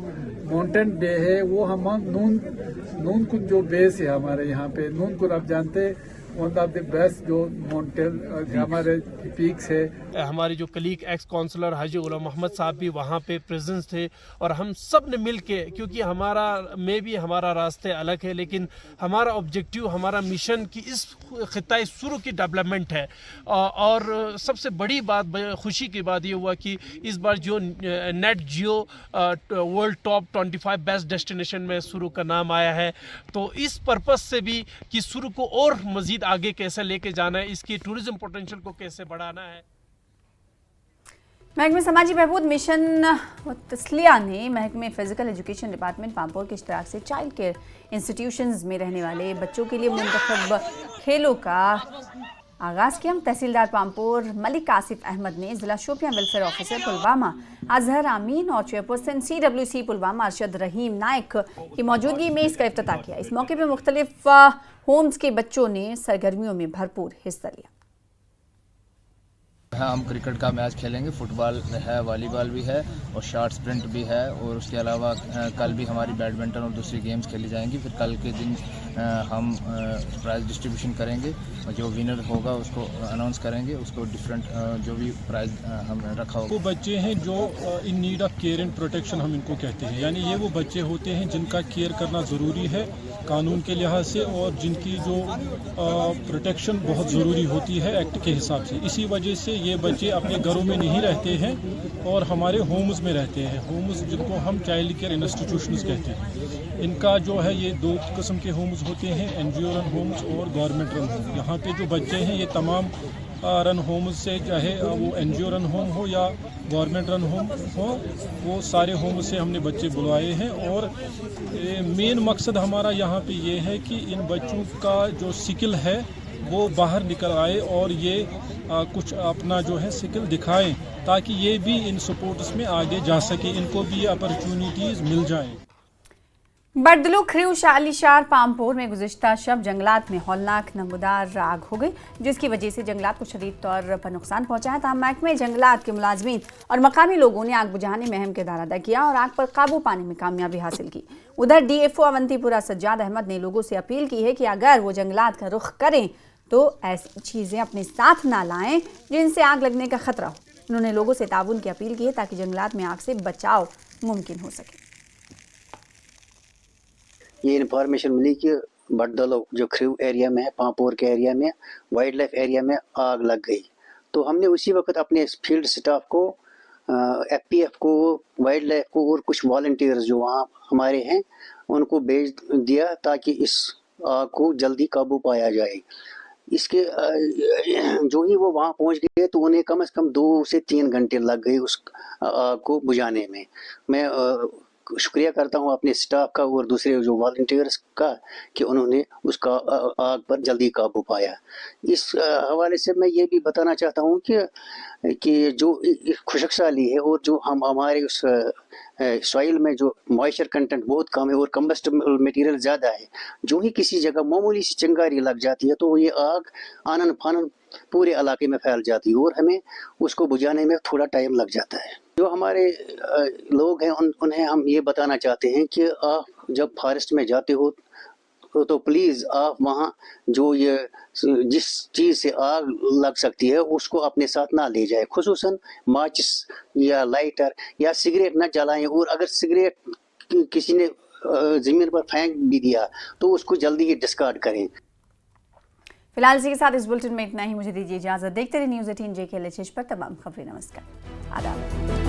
माउंटेन डे है वो हम नून कुन जो बेस है हमारे यहाँ पे नून कुन आप जानते हैं वन ऑफ द बेस्ट जो माउंटेन हमारे पीक्स है। हमारे जो कलीग एक्स काउंसलर हाजी गुलाम मोहम्मद साहब भी वहाँ पे प्रेजेंस थे और हम सब ने मिल के, क्योंकि हमारा रास्ते अलग है लेकिन हमारा ऑब्जेक्टिव, हमारा मिशन की इस खिताए सुरु की डेवलपमेंट है। और सबसे बड़ी बात, खुशी की बात ये हुआ कि इस बार जो नेट जियो वर्ल्ड टॉप 25 बेस्ट डेस्टिनेशन में सुरु का नाम आया है। तो इस पर्पस से भी कि सुरु को और मजीद आगे कैसे लेके जाना है, इसकी टूरिज्म पोटेंशियल को कैसे बढ़ाना है। महकमे समाजी बहबूद मिशन तस्लिया ने महकमे फिजिकल एजुकेशन डिपार्टमेंट पामपोर के इश्तराक से चाइल्ड केयर इंस्टीट्यूशंस में रहने वाले बच्चों के लिए मुंतखब खेलों का आगाज़ किया। तहसीलदार पामपोर मलिक आसिफ अहमद ने जिला शोपियां वेलफेयर ऑफिसर पुलवामा अजहर आमीन और चेयरपर्सन CWC पुलवामा अरशद रहीम नायक की मौजूदगी में इसका इफ्तिताह किया। इस मौके पर मुख्तलिफ होम्स के बच्चों ने सरगर्मियों में भरपूर हिस्सा लिया। हम क्रिकेट का मैच खेलेंगे, फुटबॉल है, वॉलीबॉल भी है और शॉर्ट स्प्रिंट भी है। और उसके अलावा कल भी हमारी बैडमिंटन और दूसरी गेम्स खेली जाएंगी। फिर कल के दिन हम प्राइज़ डिस्ट्रीब्यूशन करेंगे और जो विनर होगा उसको अनाउंस करेंगे, उसको डिफरेंट जो भी प्राइज़ हम रखा होगा। वो बच्चे हैं जो in need of care and protection हम इनको कहते हैं, यानी ये वो बच्चे होते हैं जिनका केयर करना ज़रूरी है कानून के लिहाज से और जिनकी जो प्रोटेक्शन बहुत ज़रूरी होती है एक्ट के हिसाब से। इसी वजह से ये बच्चे अपने घरों में नहीं रहते हैं और हमारे होम्स में रहते हैं। होम्स जिनको हम चाइल्ड केयर इंस्टीट्यूशंस कहते हैं। इनका जो है ये 2 किस्म के होम्स होते हैं, NGO रन होम्स और गवर्नमेंट रन होम। यहाँ पे जो बच्चे हैं ये तमाम रन होम्स से, चाहे वो NGO रन होम हो या गवर्नमेंट रन होम हो, वो सारे होम से हमने बच्चे बुलवाए हैं। और मेन मकसद हमारा यहाँ पे ये है कि इन बच्चों का जो स्किल है वो बाहर निकल आए और ये कुछ अपना जो है स्किल दिखाएं ताकि ये भी इन स्पोर्ट्स में आगे जा सके, इनको भी ये अपॉर्चुनिटीज़ मिल जाएं। बर्दलू ख्रीव शालीशार पामपोर में गुज़िश्ता शब जंगलात में हौलनाक नमूदार आग हो गई, जिसकी वजह से जंगलात को शदीद तौर पर नुकसान पहुंचा है। ताहम महकमे जंगलात के मुलाजमीन और मकामी लोगों ने आग बुझाने में अहम किरदार अदा किया और आग पर काबू पाने में कामयाबी हासिल की। उधर DFO अवंतीपुरा सज्जाद अहमद ने लोगों से अपील की है कि अगर वो जंगलात का रुख करें तो ऐसी चीज़ें अपने साथ ना लाएं जिनसे आग लगने का खतरा हो। उन्होंने लोगों से ताउन की अपील की है ताकि जंगलात में आग से बचाव मुमकिन हो सके। ये इन्फॉर्मेशन मिली कि बड़दलो जो ख्रीव एरिया में है, पामपोर के एरिया में, वाइल्ड लाइफ एरिया में आग लग गई। तो हमने उसी वक्त अपने फील्ड स्टाफ को, FPF को, वाइल्ड लाइफ को और कुछ वॉलंटियर्स जो वहाँ हमारे हैं उनको भेज दिया ताकि इस आग को जल्दी काबू पाया जाए। इसके जो ही वो वहाँ पहुँच गए तो उन्हें कम से कम 2 से 3 घंटे लग गए उस आग को बुझाने में। मैं शुक्रिया करता हूँ अपने स्टाफ का और दूसरे जो वॉलंटियर्स का कि उन्होंने उसका आग पर जल्दी काबू पाया। इस हवाले से मैं ये भी बताना चाहता हूँ कि जो खुशक साली है और जो हमारे उस सॉइल में जो मॉइस्चर कंटेंट बहुत कम है और कंबस्टेबल मटेरियल ज़्यादा है, जो ही किसी जगह मामूली सी चिंगारी लग जाती है तो ये आग आनन फानन पूरे इलाके में फैल जाती है और हमें उसको बुझाने में थोड़ा टाइम लग जाता है। जो हमारे लोग हैं उन्हें हम ये बताना चाहते हैं कि आप जब फॉरेस्ट में जाते हो तो प्लीज़ आप वहाँ जो ये जिस चीज़ से आग लग सकती है उसको अपने साथ ना ले जाए, खुसूसन माचिस या लाइटर या सिगरेट ना जलाएं। और अगर सिगरेट किसी ने ज़मीन पर फेंक भी दिया तो उसको जल्दी ही डिस्कार्ड करें। फिलहाल इसी के साथ इस बुलेटिन में इतना ही। मुझे दीजिए इजाजत। देखते रहिए न्यूज़ 18 JK LHH पर तमाम खबरें। नमस्कार, आदाब।